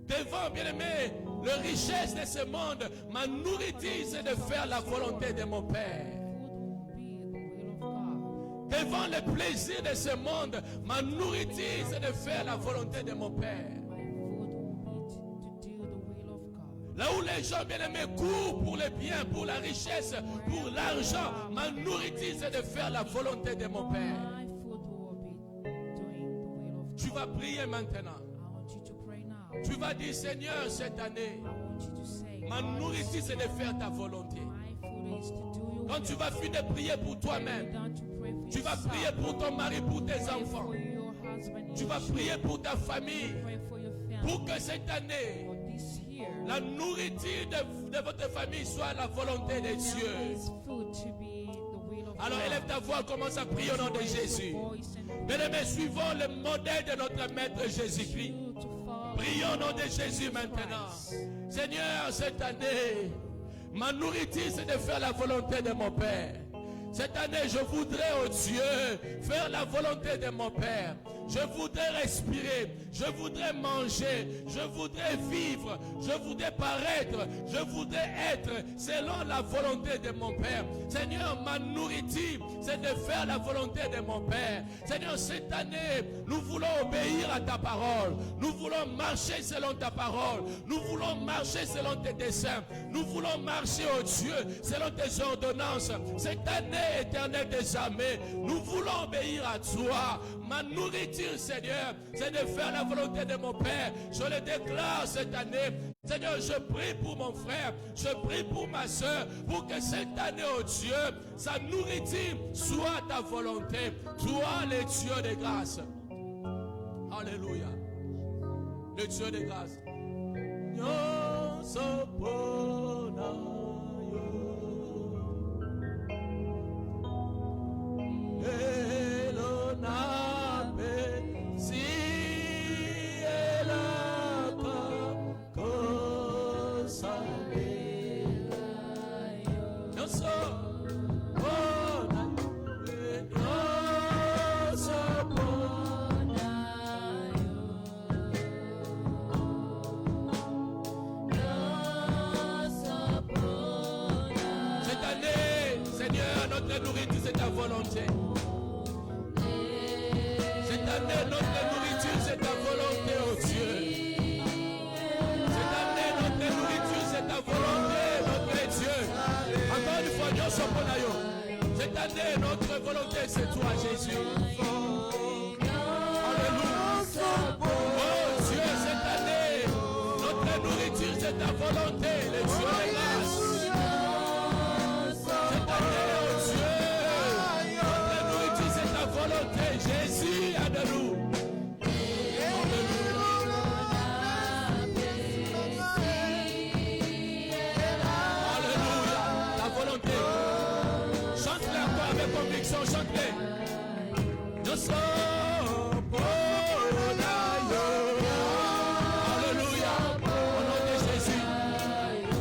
Speaker 1: Devant, bien-aimé, les richesses de ce monde, ma nourriture, c'est de faire la volonté de mon Père. Devant les plaisirs de ce monde, ma nourriture, c'est de faire la volonté de mon Père. Là où les gens bien-aimés courent pour le bien, pour la richesse, pour l'argent, ma nourriture, c'est de faire la volonté de mon Père. Tu vas prier maintenant. Tu vas dire, Seigneur, cette année, ma nourriture, c'est de faire ta volonté. Quand tu vas finir de prier pour toi-même, tu vas prier pour ton mari, pour tes enfants. Tu vas prier pour ta famille. Pour que cette année, la nourriture de votre famille soit la volonté de Dieu. Alors élève ta voix, commence à prier au nom de Jésus. Bien-aimés, suivons le modèle de notre Maître Jésus-Christ. Prions au nom de Jésus maintenant. Seigneur, cette année, ma nourriture, c'est de faire la volonté de mon Père. Cette année, je voudrais, oh Dieu, faire la volonté de mon Père. Je voudrais respirer, je voudrais manger, je voudrais vivre, je voudrais paraître, je voudrais être selon la volonté de mon Père. Seigneur, ma nourriture, c'est de faire la volonté de mon Père. Seigneur, cette année, nous voulons obéir à ta parole. Nous voulons marcher selon ta parole. Nous voulons marcher selon tes desseins. Nous voulons marcher, oh Dieu, selon tes ordonnances. Cette année, éternelle des armées, nous voulons obéir à toi. Ma nourriture, Seigneur, c'est de faire la volonté de mon Père. Je le déclare cette année. Seigneur, je prie pour mon frère, je prie pour ma soeur, pour que cette année, oh Dieu, sa nourriture soit ta volonté. Toi, le Dieu de grâce. Alléluia. Le Dieu de grâce. Notre nourriture, c'est ta volonté. Cette année, notre nourriture, c'est ta volonté, oh Dieu. Cette année, notre nourriture, c'est ta volonté, notre Dieu. Encore une fois, Dieu soit bon à yo. Cette année, notre volonté, c'est toi, Jésus. Alléluia. Oh Dieu, cette année, notre nourriture, c'est ta volonté, le Dieu de grâce. Cette année, Jésus, aide-nous. Alléluia. Ta volonté. Chante-le encore avec conviction. Chante-le. Nous sommes pour Alléluia. Au nom de Jésus.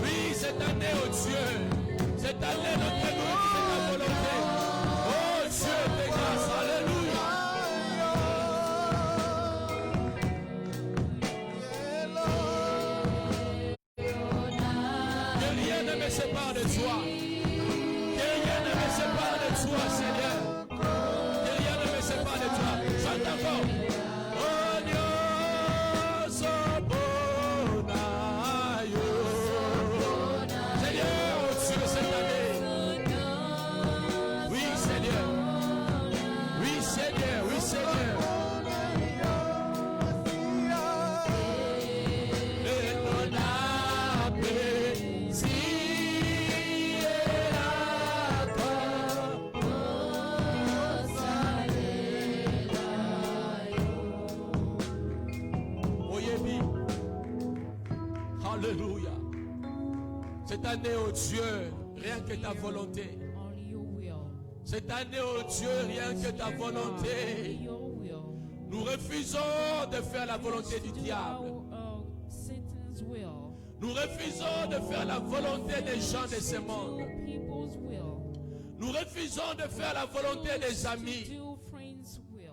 Speaker 1: Oui, cette année, oh Dieu. Cette année, notre nourriture, c'est ta volonté. Oh Dieu de grâce. Alléluia. Me sépare de toi. Que rien ne me sépare de toi, Seigneur. Que rien ne me sépare de toi. Chante encore. Oh Dieu, Sobonayo. Seigneur, oh Dieu, cette année. Oui, Seigneur. Oui, Seigneur. Oui, Seigneur. Alléluia. Cette année, oh Dieu, rien que ta volonté. Cette année, oh Dieu, rien que ta volonté. Nous refusons de faire la volonté du diable. Nous refusons de faire la volonté des gens de ce monde. Nous refusons de faire la volonté des amis.
Speaker 2: To do friends' will.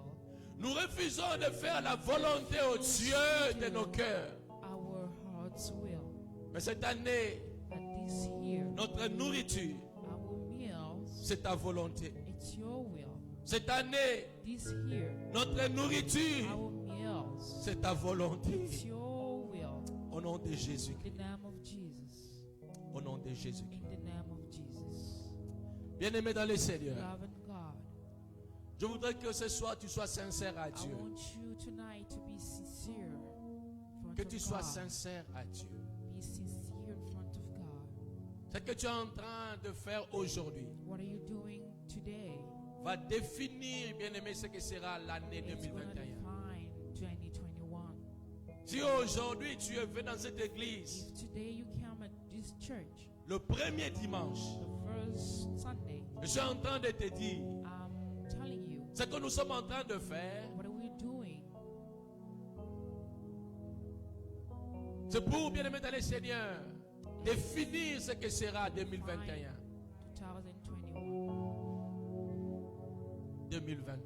Speaker 1: Nous refusons de faire la volonté au Dieu de nos cœurs.
Speaker 2: Our heart's will.
Speaker 1: Mais cette année,
Speaker 2: But this year,
Speaker 1: notre nourriture,
Speaker 2: our meals,
Speaker 1: c'est ta volonté.
Speaker 2: it's your will.
Speaker 1: Cette année,
Speaker 2: This year,
Speaker 1: notre nourriture,
Speaker 2: our meals,
Speaker 1: c'est ta volonté.
Speaker 2: it's your will.
Speaker 1: Au nom de
Speaker 2: In
Speaker 1: Jésus-Christ.
Speaker 2: the name of Jesus.
Speaker 1: Au nom de Jésus-Christ.
Speaker 2: In the name of Jesus.
Speaker 1: Bien-aimé dans le Seigneur,
Speaker 2: Love and God.
Speaker 1: je voudrais que ce soir tu sois sincère à
Speaker 2: I
Speaker 1: Dieu.
Speaker 2: want you tonight to be sincere in front
Speaker 1: Que
Speaker 2: of
Speaker 1: tu sois
Speaker 2: God.
Speaker 1: sincère à Dieu.
Speaker 2: Be sincere in front of God.
Speaker 1: Ce que tu es en train de faire aujourd'hui
Speaker 2: What are you doing today?
Speaker 1: va définir, bien-aimé, ce que sera l'année
Speaker 2: It's going to
Speaker 1: 2021.
Speaker 2: define 2021.
Speaker 1: Si aujourd'hui tu es venu dans cette église,
Speaker 2: If today you come at this church,
Speaker 1: le premier dimanche,
Speaker 2: the first Sunday,
Speaker 1: je suis en train de te dire,
Speaker 2: I'm telling you,
Speaker 1: ce que nous sommes en train de faire,
Speaker 2: what are we doing?
Speaker 1: c'est pour, bien-aimé dans le Seigneur, définir ce que sera 2021.
Speaker 2: 2021.
Speaker 1: 2021.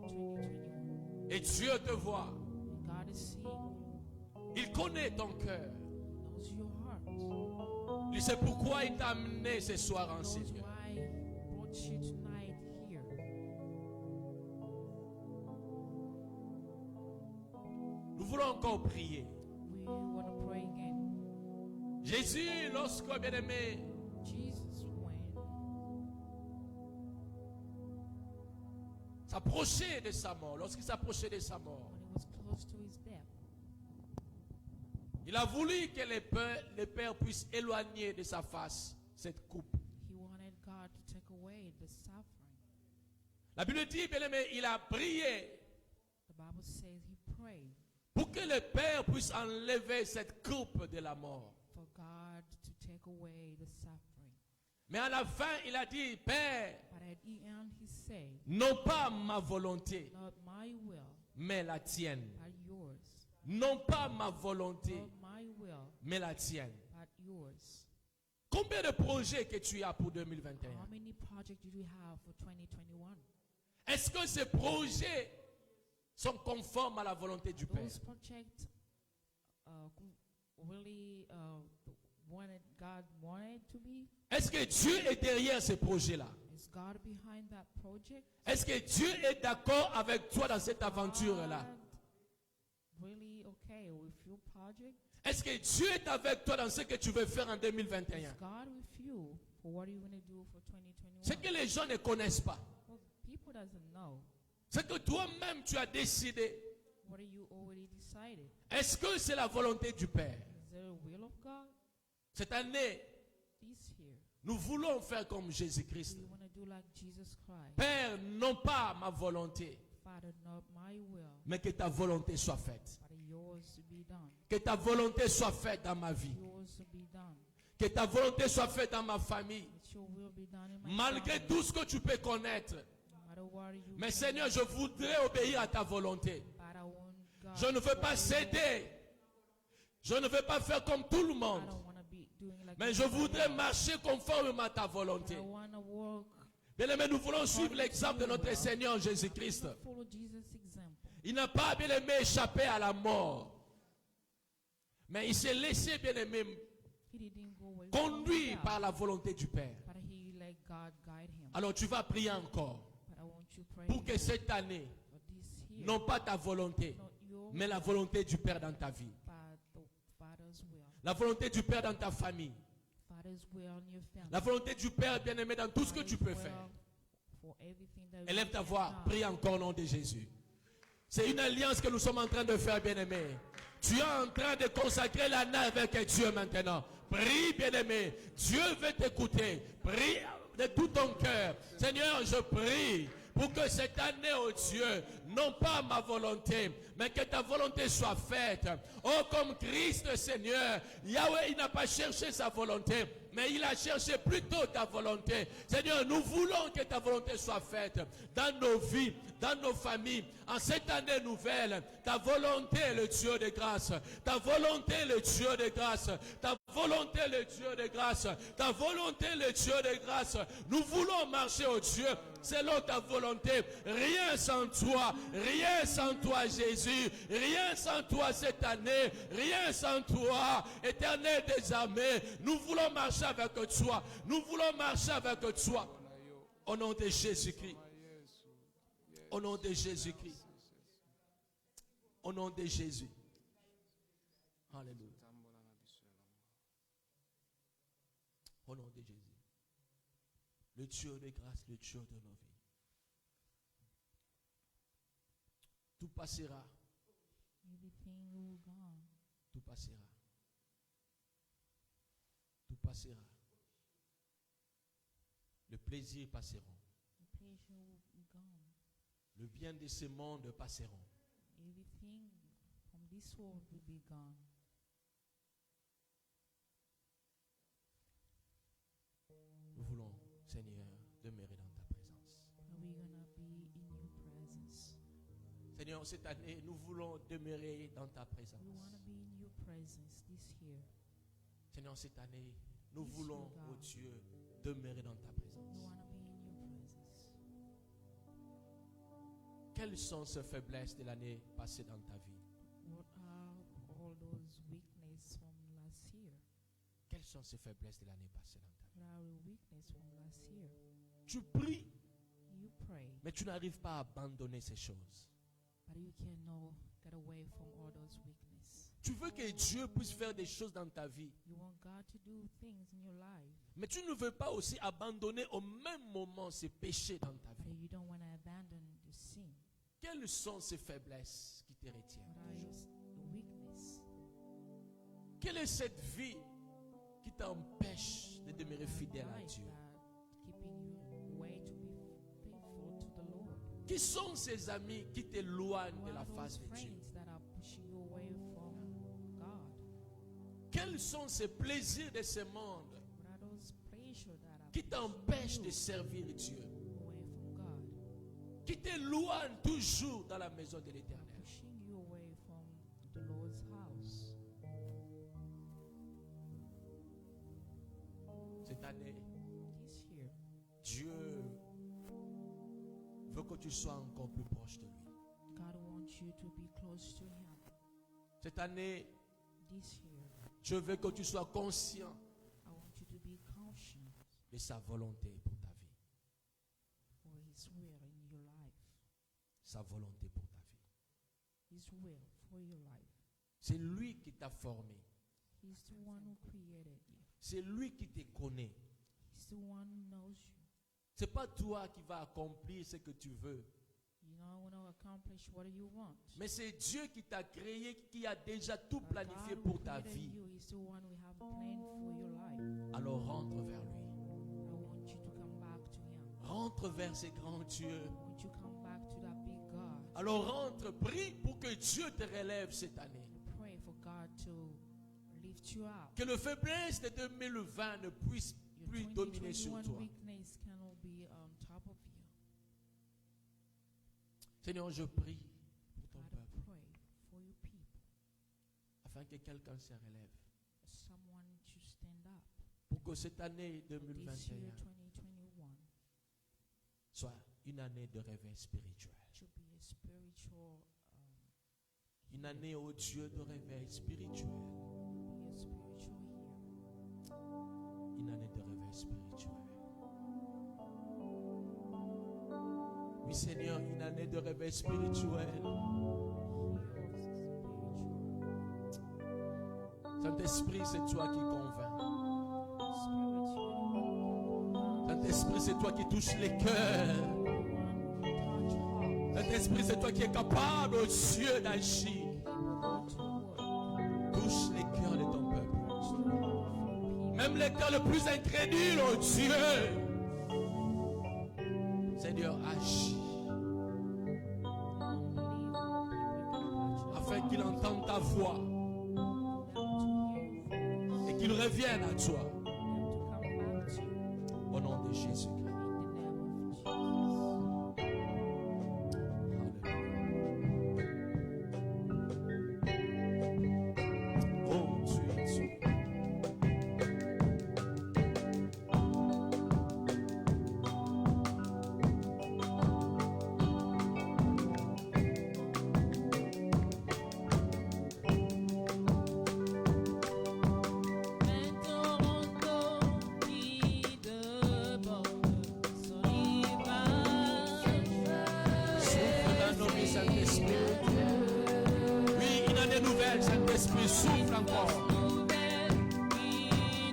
Speaker 2: 2021.
Speaker 1: Et Dieu te voit.
Speaker 2: And God is seeing.
Speaker 1: Il connaît ton cœur.
Speaker 2: He knows your heart.
Speaker 1: Il sait pourquoi il t'a amené ce soir en
Speaker 2: He knows
Speaker 1: Seigneur.
Speaker 2: why He brought you tonight here.
Speaker 1: Nous voulons encore prier.
Speaker 2: We want to pray again.
Speaker 1: Jésus, lorsque, bien-aimé,
Speaker 2: Jesus, when
Speaker 1: s'approchait de sa mort, lorsqu'il s'approchait de sa mort,
Speaker 2: he was close to his death,
Speaker 1: il a voulu que les pères puissent éloigner de sa face cette coupe.
Speaker 2: he wanted God to take away the suffering.
Speaker 1: La Bible dit, bien-aimé, il a prié
Speaker 2: The Bible says he prayed
Speaker 1: pour que les pères puissent enlever cette coupe de la mort.
Speaker 2: for God to take away the suffering.
Speaker 1: Mais à la fin, il a dit, Père,
Speaker 2: But at the end he said,
Speaker 1: non pas ma volonté,
Speaker 2: not my will,
Speaker 1: mais la tienne.
Speaker 2: but yours.
Speaker 1: Non pas ma volonté,
Speaker 2: Not my will,
Speaker 1: mais la tienne.
Speaker 2: but yours.
Speaker 1: Combien de projets que tu as pour 2021?
Speaker 2: How many projects do you have for 2021?
Speaker 1: Est-ce que ces projets sont conformes à la volonté du Père?
Speaker 2: Those projects really wanted God wanted to be?
Speaker 1: Est-ce que Dieu est derrière ces projets-là?
Speaker 2: Is God behind that project?
Speaker 1: Est-ce que Dieu est d'accord avec toi dans cette aventure-là?
Speaker 2: God really okay with your project?
Speaker 1: Est-ce que Dieu est avec toi dans ce que tu veux faire en 2021?
Speaker 2: Is God with you for what you want to do for 2021?
Speaker 1: Ce que les gens ne connaissent pas,
Speaker 2: Well, people doesn't know.
Speaker 1: c'est que toi-même tu as décidé.
Speaker 2: What are you already decided?
Speaker 1: Est-ce que c'est la volonté du Père?
Speaker 2: Is there a will of God?
Speaker 1: Cette année,
Speaker 2: This year,
Speaker 1: nous voulons faire comme Jésus-Christ.
Speaker 2: we want to do like Jesus Christ.
Speaker 1: Père, non pas ma volonté,
Speaker 2: Father, not my will,
Speaker 1: mais que ta volonté soit faite.
Speaker 2: but yours to be done.
Speaker 1: Que ta volonté soit faite dans ma vie.
Speaker 2: Yours to be done.
Speaker 1: Que ta volonté soit faite dans ma famille.
Speaker 2: Let your will be done in my
Speaker 1: Malgré
Speaker 2: family.
Speaker 1: tout ce que tu peux connaître.
Speaker 2: No matter what you
Speaker 1: Mais
Speaker 2: can,
Speaker 1: Seigneur, je voudrais obéir à ta volonté.
Speaker 2: but I want God
Speaker 1: Je ne veux
Speaker 2: to
Speaker 1: pas
Speaker 2: obey
Speaker 1: céder. Je ne veux pas faire comme tout le
Speaker 2: you. I
Speaker 1: monde.
Speaker 2: don't want to be doing like
Speaker 1: Mais je
Speaker 2: everybody
Speaker 1: voudrais
Speaker 2: else.
Speaker 1: marcher conformément à ta volonté.
Speaker 2: I want to walk,
Speaker 1: Bien-aimé, nous voulons suivre l'exemple de notre Seigneur Jésus-Christ.
Speaker 2: follow Jesus' example.
Speaker 1: Il n'a pas, bien-aimé, échappé à la mort. Mais il s'est laissé, bien-aimé,
Speaker 2: He didn't go away
Speaker 1: conduit
Speaker 2: from
Speaker 1: par
Speaker 2: God,
Speaker 1: la volonté du Père.
Speaker 2: but he let God guide him.
Speaker 1: Alors tu vas prier encore
Speaker 2: But I want you to pray
Speaker 1: pour que
Speaker 2: again
Speaker 1: cette année,
Speaker 2: for this year,
Speaker 1: non pas ta volonté,
Speaker 2: not your
Speaker 1: mais la volonté du Père dans ta vie.
Speaker 2: but the Father's will.
Speaker 1: La volonté du Père dans ta famille.
Speaker 2: Father's will in your family.
Speaker 1: La volonté du Père, bien-aimé, dans tout ce que tu peux
Speaker 2: Father's
Speaker 1: faire.
Speaker 2: will for everything that
Speaker 1: Élève
Speaker 2: we
Speaker 1: ta
Speaker 2: can
Speaker 1: voix,
Speaker 2: do.
Speaker 1: prie encore au nom de Jésus. C'est une alliance que nous sommes en train de faire, bien-aimé. Tu es en train de consacrer l'année avec Dieu maintenant. Prie, bien-aimé. Dieu veut t'écouter. Prie de tout ton cœur. Seigneur, je prie pour que cette année, oh Dieu, non pas ma volonté, mais que ta volonté soit faite. Oh, comme Christ, Seigneur, Yahweh, il n'a pas cherché sa volonté, mais il a cherché plutôt ta volonté. Seigneur, nous voulons que ta volonté soit faite dans nos vies, dans nos familles. En cette année nouvelle, ta volonté est le Dieu de grâce. Ta volonté est le Dieu de grâce. Ta volonté est le Dieu de grâce. Ta volonté est le Dieu de grâce. Nous voulons marcher au Dieu selon ta volonté. Rien sans toi. Rien sans toi, Jésus. Rien sans toi cette année. Rien sans toi, Éternel des armées. Nous voulons marcher avec toi. Nous voulons marcher avec toi. Au nom de Jésus-Christ. Au nom de Jésus-Christ. Au nom de Jésus. Alléluia. Au nom de Jésus. Le Dieu de grâce, le Dieu de nos vies. Tout passera. Tout passera. Tout passera. Le plaisir passera. Le bien de ce monde passeront.
Speaker 2: Everything from this world will be gone.
Speaker 1: Nous voulons, Seigneur, demeurer dans ta présence.
Speaker 2: We're gonna be in your presence.
Speaker 1: Seigneur, cette année, nous voulons demeurer dans ta présence.
Speaker 2: We want to be in your presence this year.
Speaker 1: Seigneur, cette année, nous
Speaker 2: Yes,
Speaker 1: voulons,
Speaker 2: Lord God.
Speaker 1: oh Dieu, demeurer dans ta présence.
Speaker 2: We want to be in your presence.
Speaker 1: Quelles sont ces faiblesses de l'année passée dans ta vie?
Speaker 2: What are all those weaknesses from last year?
Speaker 1: Quelles sont ces faiblesses de l'année passée dans ta vie?
Speaker 2: What are the weaknesses from last year?
Speaker 1: Tu pries,
Speaker 2: You pray,
Speaker 1: mais tu n'arrives pas à abandonner ces choses.
Speaker 2: but you cannot get away from all those weaknesses.
Speaker 1: Tu veux que Dieu puisse faire des choses dans ta vie,
Speaker 2: You want God to do things in your life,
Speaker 1: mais tu ne veux pas aussi abandonner au même moment ces péchés dans ta
Speaker 2: but
Speaker 1: vie.
Speaker 2: you don't want to abandon the sin.
Speaker 1: Quelles sont ces faiblesses qui te retiennent?
Speaker 2: What are your weaknesses?
Speaker 1: Quelle est cette vie qui t'empêche de demeurer fidèle à
Speaker 2: Life
Speaker 1: Dieu?
Speaker 2: that keeping you way to be faithful to the Lord.
Speaker 1: Qui sont ces amis qui t'éloignent de
Speaker 2: What
Speaker 1: la
Speaker 2: are
Speaker 1: face
Speaker 2: those
Speaker 1: de Dieu?
Speaker 2: friends that are pushing you away from God?
Speaker 1: Quels sont ces plaisirs de ce monde
Speaker 2: What are those pleasures that are
Speaker 1: qui
Speaker 2: pushing
Speaker 1: t'empêchent
Speaker 2: you
Speaker 1: de servir Dieu?
Speaker 2: away from God?
Speaker 1: Qui t'éloignent toujours dans la maison de l'Éternel?
Speaker 2: Pushing you away from the Lord's house.
Speaker 1: Cette année,
Speaker 2: This year,
Speaker 1: Dieu veut que tu sois encore plus proche de lui.
Speaker 2: God wants you to be close to Him.
Speaker 1: Cette année,
Speaker 2: This year,
Speaker 1: Dieu veut que tu sois conscient
Speaker 2: I want you to be conscious
Speaker 1: de sa volonté pour ta vie.
Speaker 2: for His will in your life.
Speaker 1: Sa volonté pour ta vie.
Speaker 2: His will for your life.
Speaker 1: C'est lui qui t'a formé.
Speaker 2: He's the one who created you.
Speaker 1: C'est lui qui te connaît.
Speaker 2: He's the one who knows you.
Speaker 1: C'est pas toi qui vas accomplir ce que tu veux.
Speaker 2: You don't want to accomplish what you want.
Speaker 1: Mais c'est Dieu qui t'a créé, qui a déjà tout
Speaker 2: But
Speaker 1: planifié
Speaker 2: God
Speaker 1: pour ta
Speaker 2: created
Speaker 1: vie.
Speaker 2: you. He's the one who have planned for your life.
Speaker 1: Alors rentre vers lui.
Speaker 2: I want you to come back to Him.
Speaker 1: Rentre vers ces grands dieux.
Speaker 2: I want you to come back to that big God.
Speaker 1: Alors rentre, prie pour que Dieu te relève cette année.
Speaker 2: Pray for God to lift you up.
Speaker 1: Que le faiblesse de 2020 ne puisse
Speaker 2: Your
Speaker 1: plus dominer sur
Speaker 2: 2021
Speaker 1: toi.
Speaker 2: weakness cannot be on top of you.
Speaker 1: Seigneur, je prie pour ton
Speaker 2: God,
Speaker 1: peuple,
Speaker 2: pray for your people.
Speaker 1: afin que quelqu'un se relève.
Speaker 2: Someone to stand up.
Speaker 1: Pour que cette année
Speaker 2: This year,
Speaker 1: 2021
Speaker 2: 2021,
Speaker 1: soit une année de réveil spirituel.
Speaker 2: to be a spiritual,
Speaker 1: Une année au Dieu de réveil spirituel.
Speaker 2: be a spiritual year.
Speaker 1: Une année de réveil spirituel. Oui, Seigneur, une année de réveil spirituel. Saint-Esprit, c'est toi qui convainc. Saint-Esprit, c'est toi qui touches les cœurs. Saint-Esprit, c'est toi qui es capable, oh Dieu, d'agir. Touche les cœurs de ton peuple. Même les cœurs les plus incrédules, oh Dieu. Seigneur, agis. Afin qu'il entende ta voix et qu'il revienne à toi. de Jésus-Christ.
Speaker 2: In the name of Jesus.
Speaker 1: Alléluia. Oh, tu es Dieu. Saint-Esprit, souffle encore.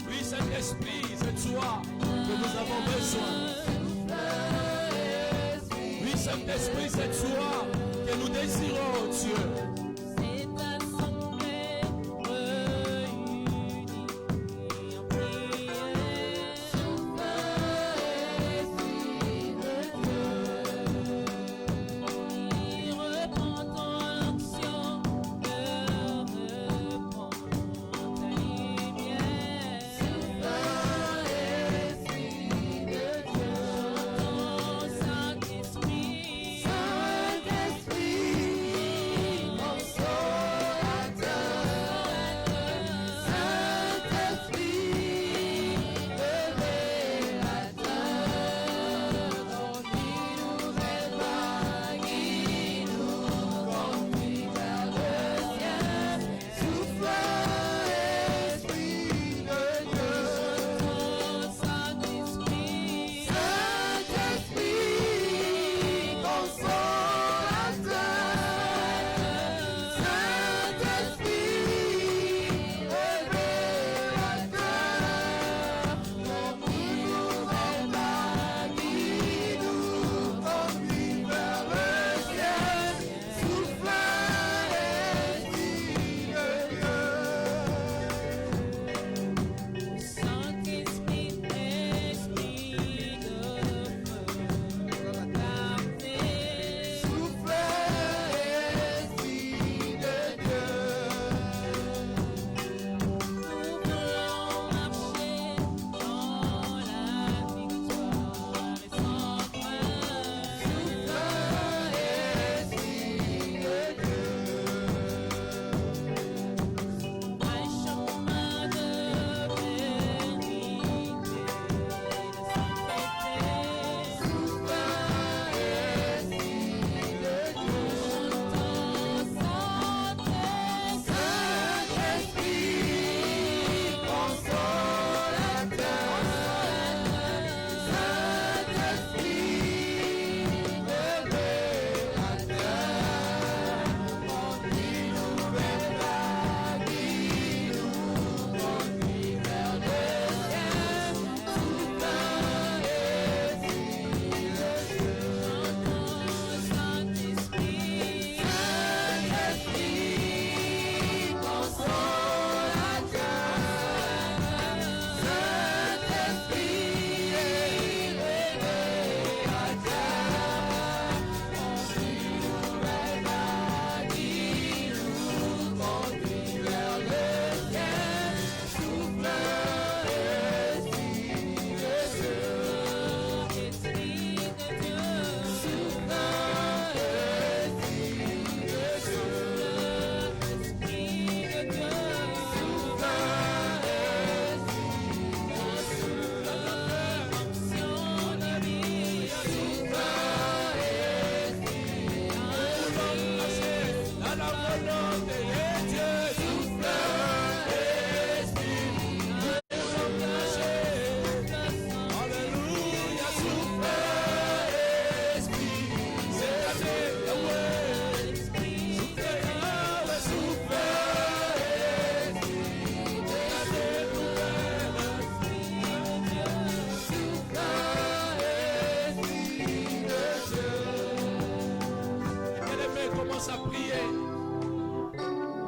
Speaker 1: Oui, Saint-Esprit, c'est toi que nous avons besoin. Oui, Saint-Esprit, c'est toi que nous désirons, Dieu. Commence à prier.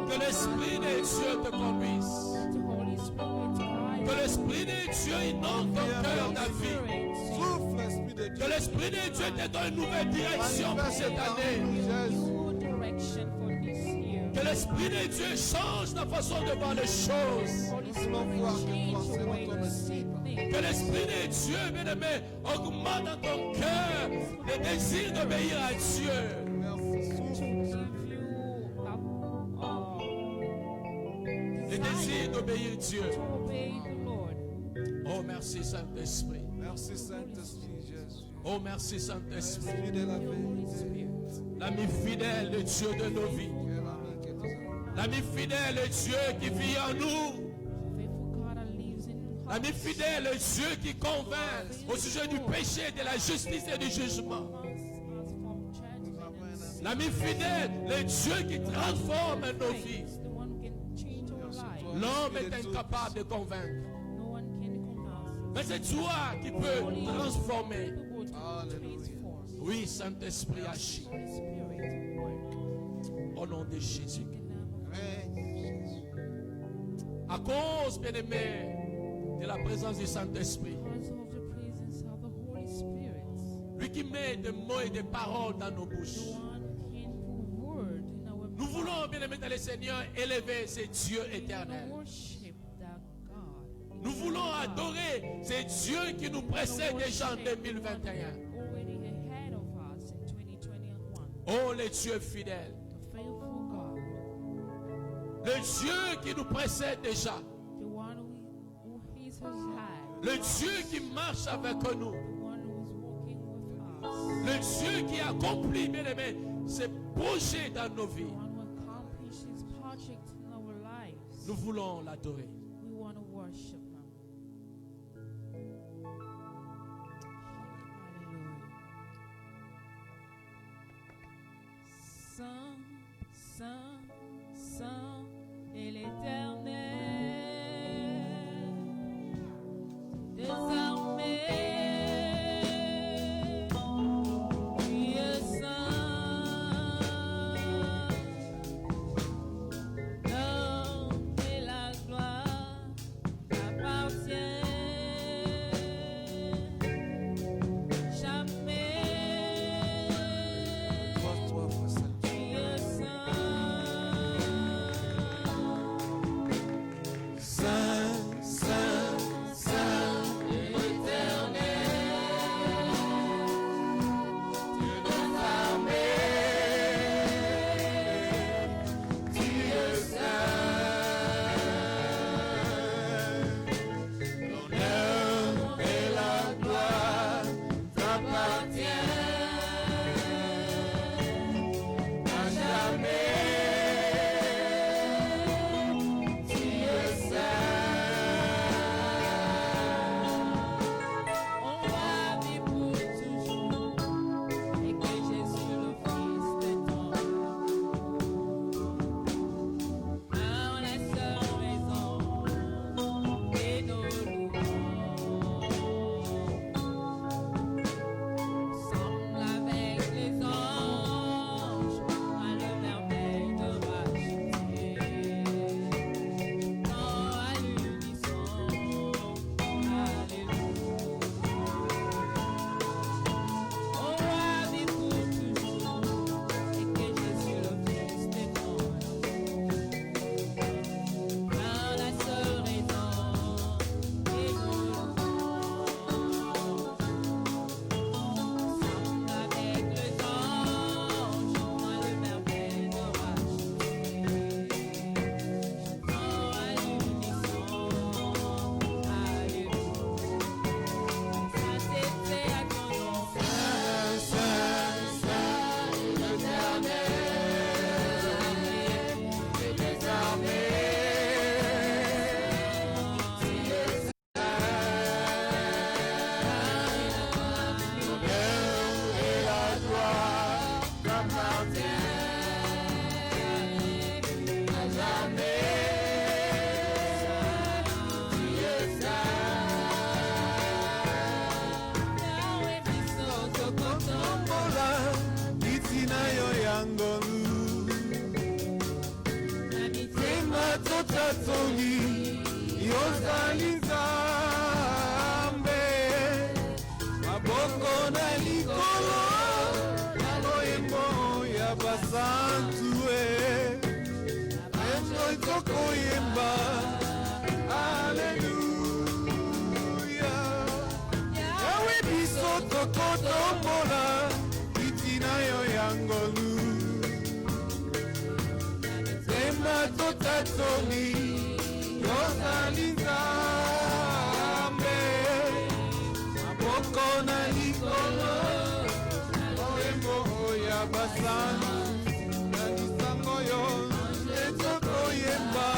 Speaker 1: Que l'Esprit de Dieu te conduise.
Speaker 2: The Holy Spirit guide
Speaker 1: Que l'Esprit de Dieu inonde ton cœur, ta vie.
Speaker 3: Souffle, Esprit de Dieu.
Speaker 1: Que l'Esprit de Dieu te donne une nouvelle direction pour cette année.
Speaker 2: new direction for this year.
Speaker 1: Que l'Esprit de Dieu change ta façon de voir les choses.
Speaker 2: Holy
Speaker 3: Nous voulons voir
Speaker 2: Spirit,
Speaker 3: que
Speaker 2: change
Speaker 3: toi,
Speaker 2: the way
Speaker 3: c'est
Speaker 2: you
Speaker 3: notre
Speaker 2: see things.
Speaker 1: Que l'Esprit de Dieu, bien-aimé, augmente dans ton cœur le désir d'obéir à Dieu.
Speaker 3: Merci.
Speaker 2: To
Speaker 3: Souffle.
Speaker 2: give you
Speaker 1: Le désir d'obéir à Dieu.
Speaker 2: to obey the Lord.
Speaker 1: Oh, merci Saint-Esprit.
Speaker 3: Merci Saint-Esprit Jésus.
Speaker 1: Oh, merci Saint-Esprit.
Speaker 3: Esprit de la
Speaker 2: Holy
Speaker 3: vérité.
Speaker 2: Spirit.
Speaker 1: L'ami fidèle, le Dieu de nos vies.
Speaker 3: Quel ami que nous avons.
Speaker 1: L'ami fidèle, le Dieu qui vit en nous.
Speaker 2: Faithful God that lives in your heart.
Speaker 1: L'ami fidèle, le Dieu qui convainc au sujet du péché, de la justice et du jugement.
Speaker 2: From judgment and sin.
Speaker 1: L'ami fidèle, le Dieu qui transforme nos vies.
Speaker 2: The one who can change our lives.
Speaker 1: L'homme est incapable de convaincre.
Speaker 2: No one can convince.
Speaker 1: Mais c'est toi qui peux transformer.
Speaker 2: People to transform.
Speaker 1: Oui, Saint-Esprit agit.
Speaker 2: Holy Spirit work.
Speaker 1: Au nom de Jésus.
Speaker 2: In the name of
Speaker 3: Règne, Jésus.
Speaker 1: À cause, bien-aimé, de la présence du Saint-Esprit.
Speaker 2: because of the presence of the Holy Spirit.
Speaker 1: Lui qui met des mots et des paroles dans nos
Speaker 2: The
Speaker 1: bouches.
Speaker 2: one who can put word in our
Speaker 1: Nous voulons, bien-aimé, dans le Seigneur, élever ce Dieu
Speaker 2: We
Speaker 1: éternel.
Speaker 2: wanna worship that God.
Speaker 1: Nous voulons adorer ce Dieu qui nous précède déjà en 2021.
Speaker 2: Already ahead of us in 2021.
Speaker 1: Oh, le Dieu fidèle.
Speaker 2: The faithful God.
Speaker 1: Le Dieu qui nous précède déjà.
Speaker 2: The one who is high.
Speaker 1: Le Dieu qui marche avec nous.
Speaker 2: The one who is walking with us.
Speaker 1: Le Dieu qui accomplit, bien-aimé, ses projets dans nos
Speaker 2: The
Speaker 1: vies.
Speaker 2: one who accomplishes projects in our lives.
Speaker 1: Nous voulons l'adorer.
Speaker 2: We want to worship Him. Hallelujah. Saint, Saint, Saint est l'Éternel. Désormais, tu es saint. L'honneur et la gloire t'appartiennent. Jamais
Speaker 3: Toi, frère Saint.
Speaker 2: tu es saint.
Speaker 3: Saint, Saint, Saint.
Speaker 2: L'Éternel,
Speaker 3: Dieu des armées. Tu es saint. L'honneur et la gloire t'appartiennent à jamais. Tu es saint.
Speaker 2: on va vivre pour toujours, et que Jésus le Fils de ton par la seule raison de nos louanges. Ensemble avec les anges, à le merveille de racheter. Quand à l'unisson, Alléluia. On va vivre pour toujours, et que Jésus le Fils de ton par la seule raison de nos louanges. Ensemble avec les anges, à le merveille de racheter. Quand à l'unisson, Alléluia. Sainteté à ton nom,
Speaker 3: Saint, Saint, Saint, l'Éternel. Dieu des armées. Tu es saint. L'honneur et la gloire t'appartiennent à jamais. Tu es saint.
Speaker 2: Yahweh biso tokotombola.
Speaker 3: Tombola, itina yo yangolu.
Speaker 2: Na mitema
Speaker 3: Tema totatongi, yozali nzambe. Maboko na likolo, na loyembo ya basantu e. tokotombola itina yo yangolu temba totatoli yozali nzambe maboko na likolo olembo oya basani na lisango yo etokoyemba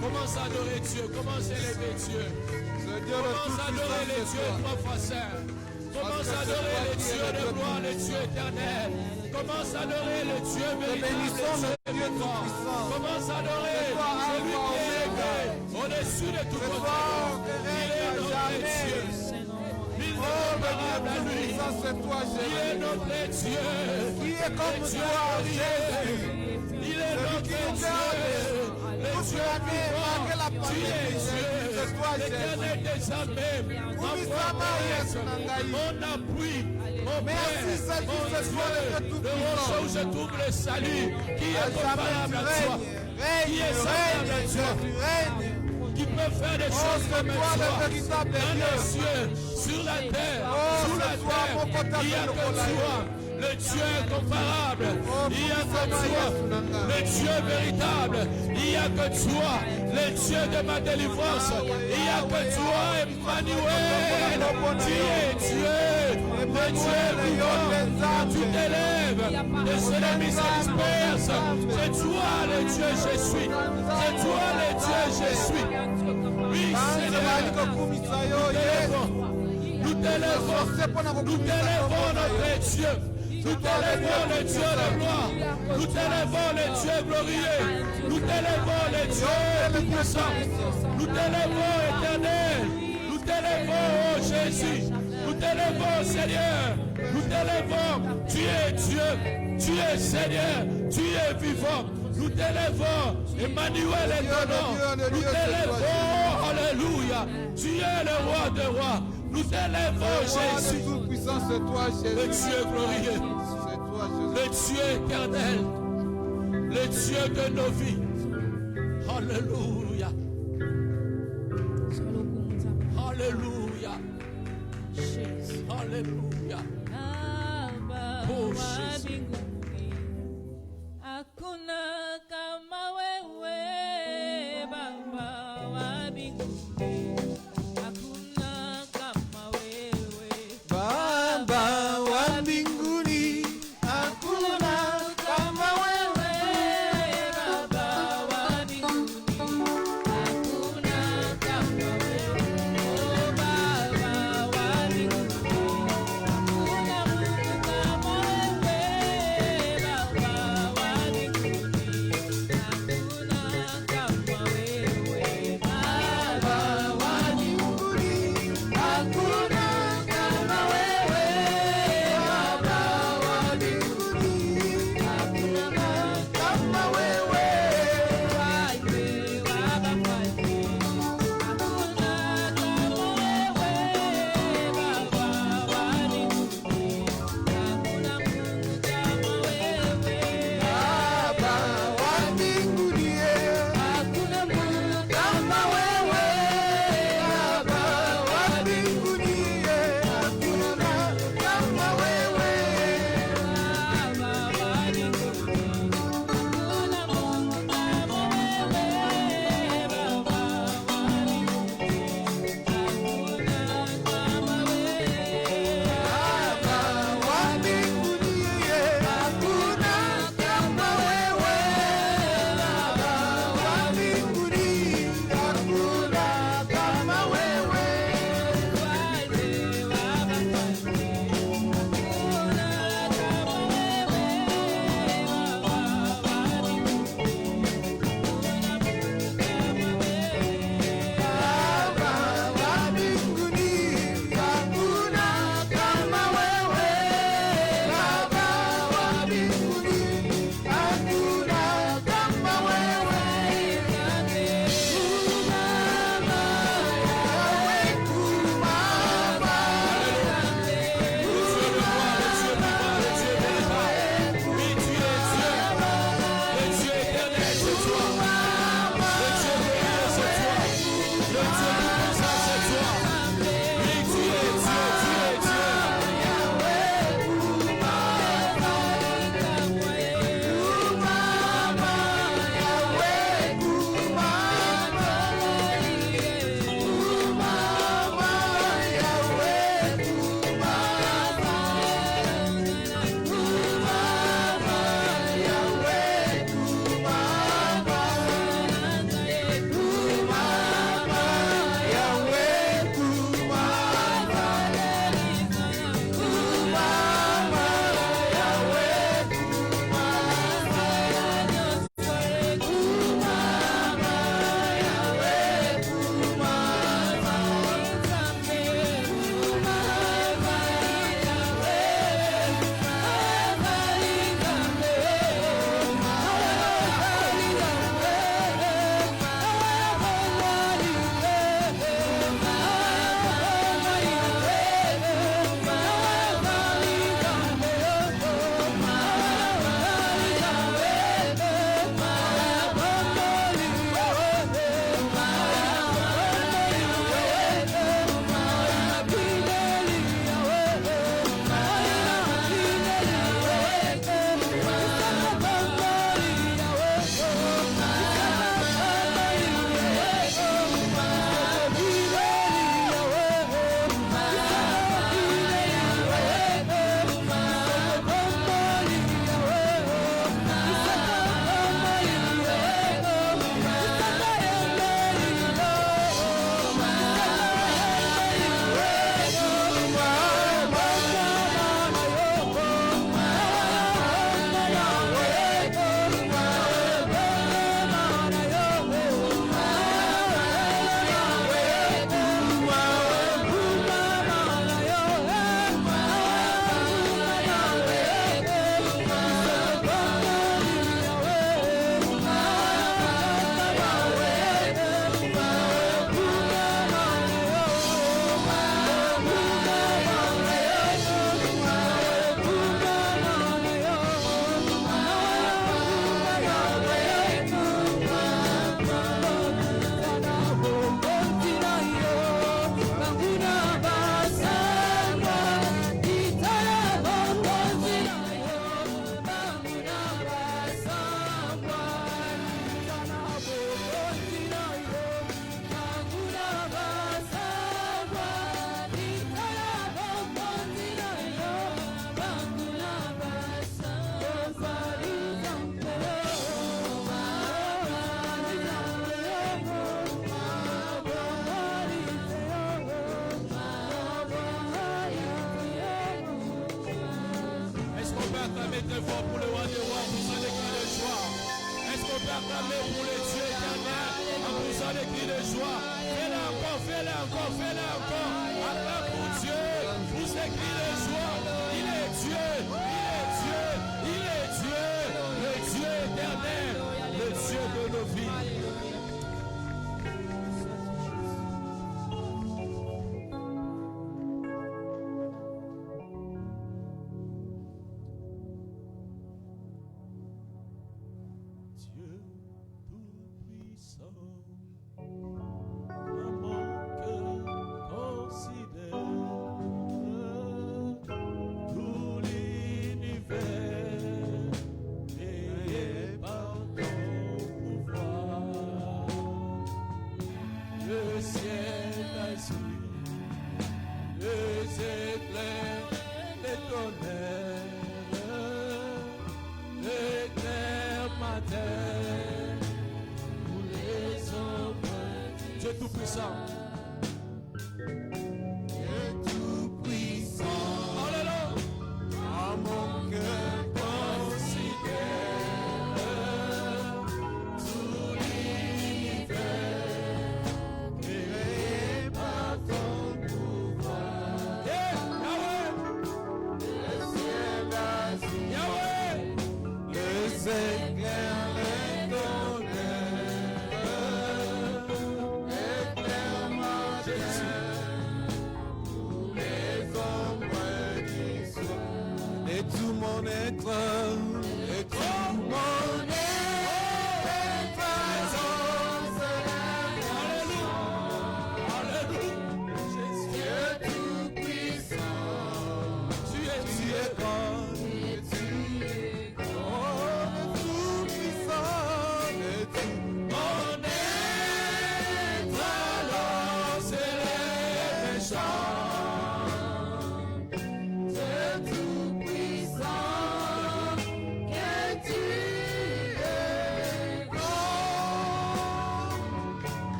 Speaker 1: Commence à adorer Dieu, commence à élever Dieu. Commence à adorer les dieux trois fois saints. Commence à adorer les dieux de gloire, les dieux éternels. Commence à adorer le Dieu véritable, le Dieu vivant. Commence à adorer celui qui est élevé au-dessus de tout côté. Il est notre Dieu. Il est comparable à lui. Il est notre Dieu. Qui est comme toi, Jésus. Il est notre Dieu. Le Dieu vivant, tu es Dieu, l'éternel des armées, ma forteresse, mon appui, mon Père, mon Dieu, le rocher où je trouve le salut, qui est comparable à toi, qui est semblable à toi, qui peut faire des choses comme toi, dans les cieux, sur la terre, sous la terre, il n'y a que toi. Le Dieu incomparable, il n'y a que toi, le Dieu véritable, il n'y a que toi, le Dieu de ma délivrance, il n'y a que toi, Emmanuel, tu es Dieu, le Dieu vivant, tu t'élèves, les ennemis se dispersent, c'est toi le Dieu je suis, c'est toi le Dieu je suis, oui Seigneur, nous t'élèvons notre Dieu. Nous t'élèvons le Dieu de gloire. Nous t'élèvons le Dieu glorieux. Nous t'élèvons le Dieu puissant. Nous t'élèvons éternel. Nous t'élèvons, oh Jésus. Nous t'élèvons Seigneur. Nous t'élèvons. Tu es Dieu. Tu es Seigneur. Tu es vivant. Nous t'élèvons. Emmanuel est ton nom. Nous t'élèvons. Alléluia. Tu es le roi des rois. Nous t'élèvons Jésus. Le Dieu glorieux. Le Dieu éternel, le Dieu de nos vies. Alléluia. Alléluia. Alléluia. Oh Jésus.
Speaker 2: Hakuna kama wewe Baba wa mbinguni. Hakuna kama wewe
Speaker 3: Baba wa mbinguni. Hakuna kama wewe
Speaker 2: Baba wa mbinguni. Hakuna kama wewe oh Baba wa mbinguni. Hakuna Mungu kama wewe
Speaker 1: acclamer très fort pour le roi des rois, vous allez crier de joie. Est-ce qu'on peut acclamer pour les dieux éternels, vous allez crier de joie. Fais-le encore, fais-le encore, fais-le encore. Acclame pour Dieu, vous écrivez de joie. Il est Dieu, il est Dieu, il est Dieu, le Dieu éternel, le Dieu de nos vies.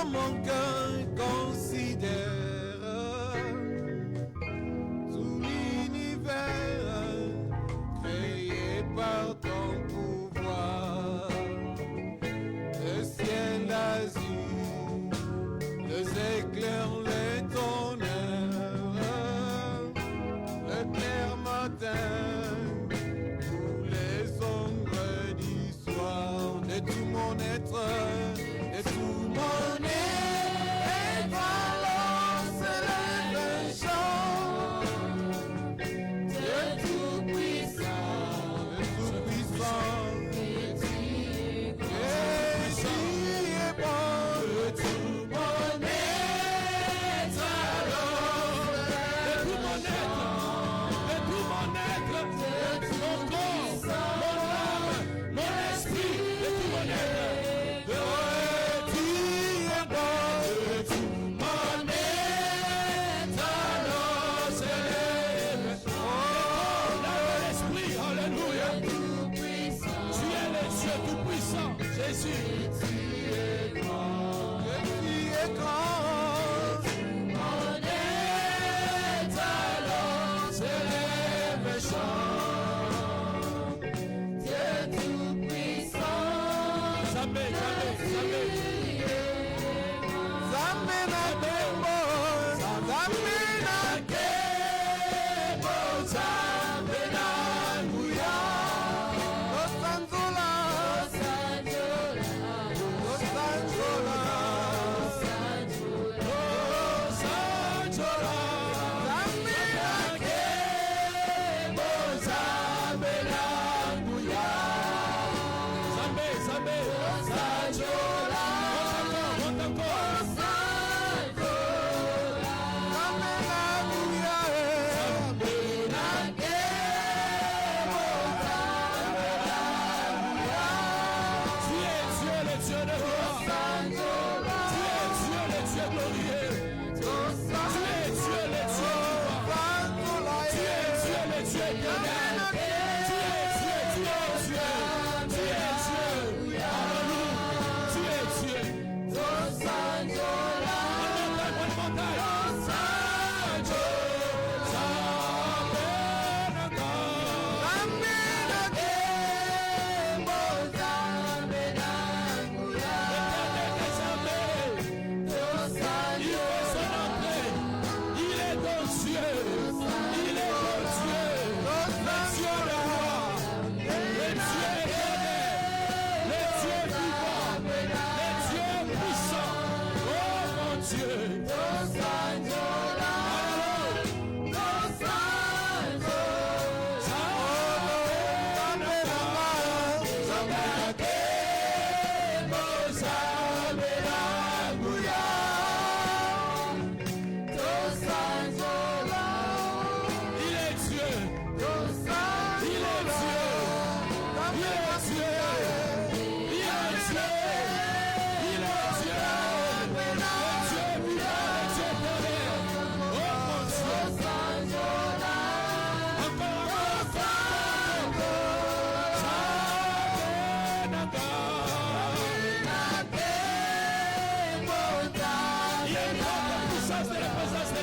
Speaker 3: Mon cœur considère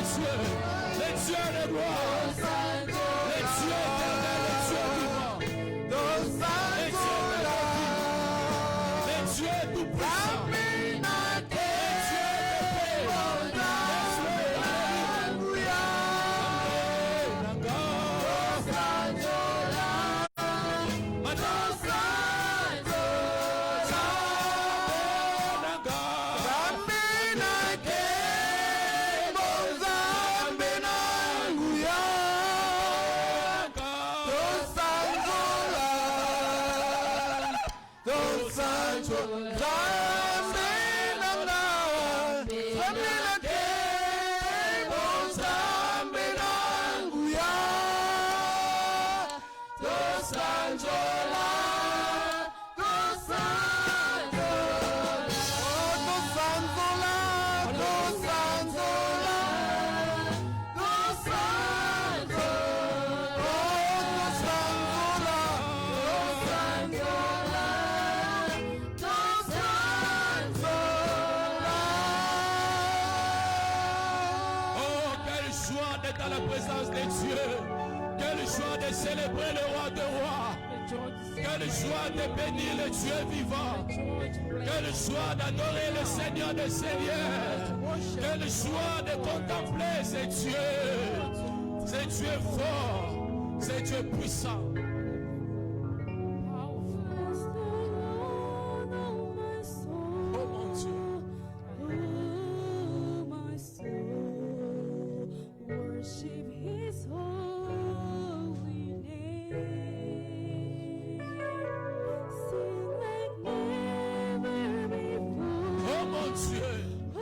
Speaker 1: les cieux, les dieux de gloire, les dieux éternels, les dieux vivants, les dieux tout-puissants, les dieux de paix, dans la présence des dieux. Quelle joie de célébrer le roi de rois. Quelle joie de bénir le Dieu vivant. Quelle joie d'adorer le Seigneur des Seigneurs. Quelle joie de contempler ces dieux forts, ces dieux puissants. Oh mon Dieu.
Speaker 4: Worship His holy name. Sing like never before.
Speaker 1: Oh mon Dieu.
Speaker 4: Oh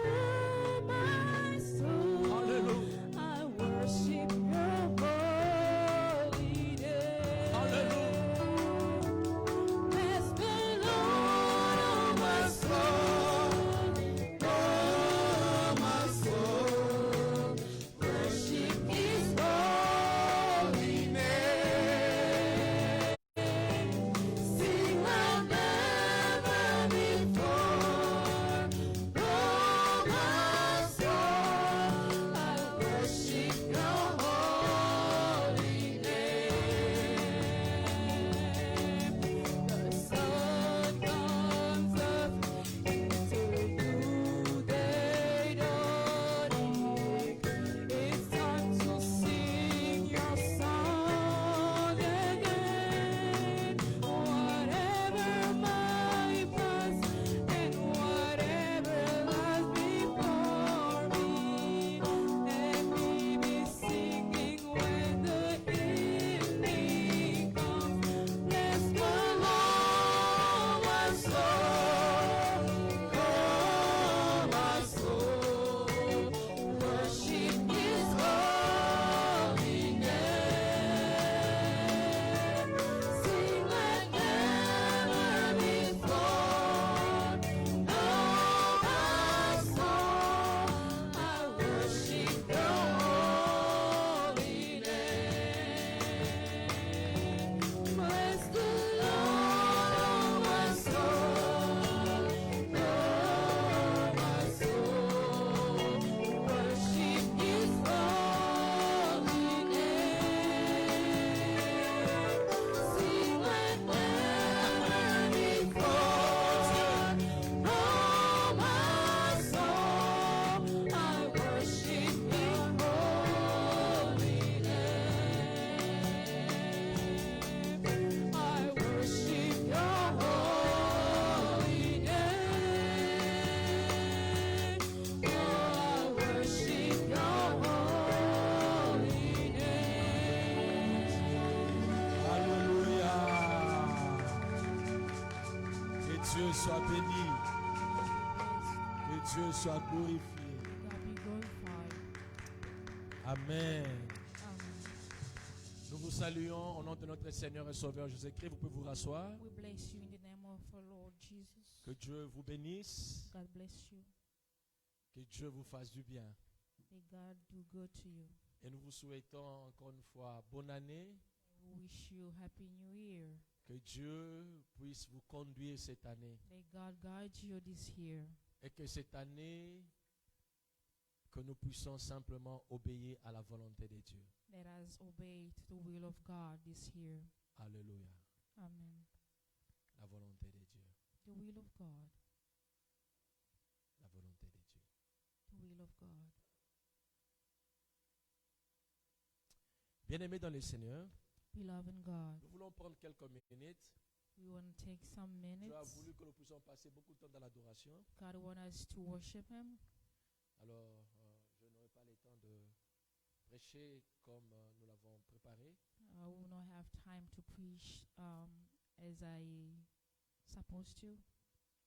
Speaker 4: my soul,
Speaker 1: Alléluia.
Speaker 4: I worship Your holy name.
Speaker 1: Alléluia.
Speaker 4: Bless the Lord, oh my soul, oh my soul. Worship His holy name. Sing like never before. Oh my soul, I worship Your holy name. The sun comes up into new day dawning. It's time to sing Your song again. Whatever my past and whatever lies before me, let me be singing when the evening comes. Bless the Lord, my soul, oh my soul. Worship His holy name. Sing like never before. Oh my soul, I worship Your holy name. Bless the Lord, oh my soul, oh my soul. Worship His holy name. Sing like never before. Oh my soul, I worship Your holy name. I worship Your holy name. Oh, I worship Your holy name.
Speaker 1: Alléluia. Que Dieu soit béni. Que Dieu soit glorifié.
Speaker 2: God be glorified.
Speaker 1: Amen.
Speaker 2: Amen.
Speaker 1: Nous vous saluons au nom de notre Seigneur et Sauveur Jésus-Christ. Vous pouvez vous rasseoir.
Speaker 2: We bless you in the name of our Lord Jesus.
Speaker 1: Que Dieu vous bénisse.
Speaker 2: God bless you.
Speaker 1: Que Dieu vous fasse du bien.
Speaker 2: May God do good to you.
Speaker 1: Et nous vous souhaitons encore une fois bonne année.
Speaker 2: We wish you Happy New Year.
Speaker 1: Que Dieu puisse vous conduire cette année.
Speaker 2: May God guide you this year.
Speaker 1: Et que cette année Que nous puissions simplement obéir à la volonté de Dieu.
Speaker 2: Let us obey to the will of God this year.
Speaker 1: Alléluia.
Speaker 2: Amen.
Speaker 1: La volonté de Dieu.
Speaker 2: The will of God.
Speaker 1: La volonté de Dieu.
Speaker 2: The will of God.
Speaker 1: Bien-aimés dans le Seigneur,
Speaker 2: Beloved in God,
Speaker 1: nous voulons prendre quelques minutes.
Speaker 2: we want to take some
Speaker 1: Dieu a
Speaker 2: minutes.
Speaker 1: voulu que nous puissions passer beaucoup de temps dans l'adoration.
Speaker 2: God wants us to worship Him.
Speaker 1: Alors, je n'aurai pas le temps de prêcher comme nous l'avons préparé.
Speaker 2: I will not have time to preach as I supposed to.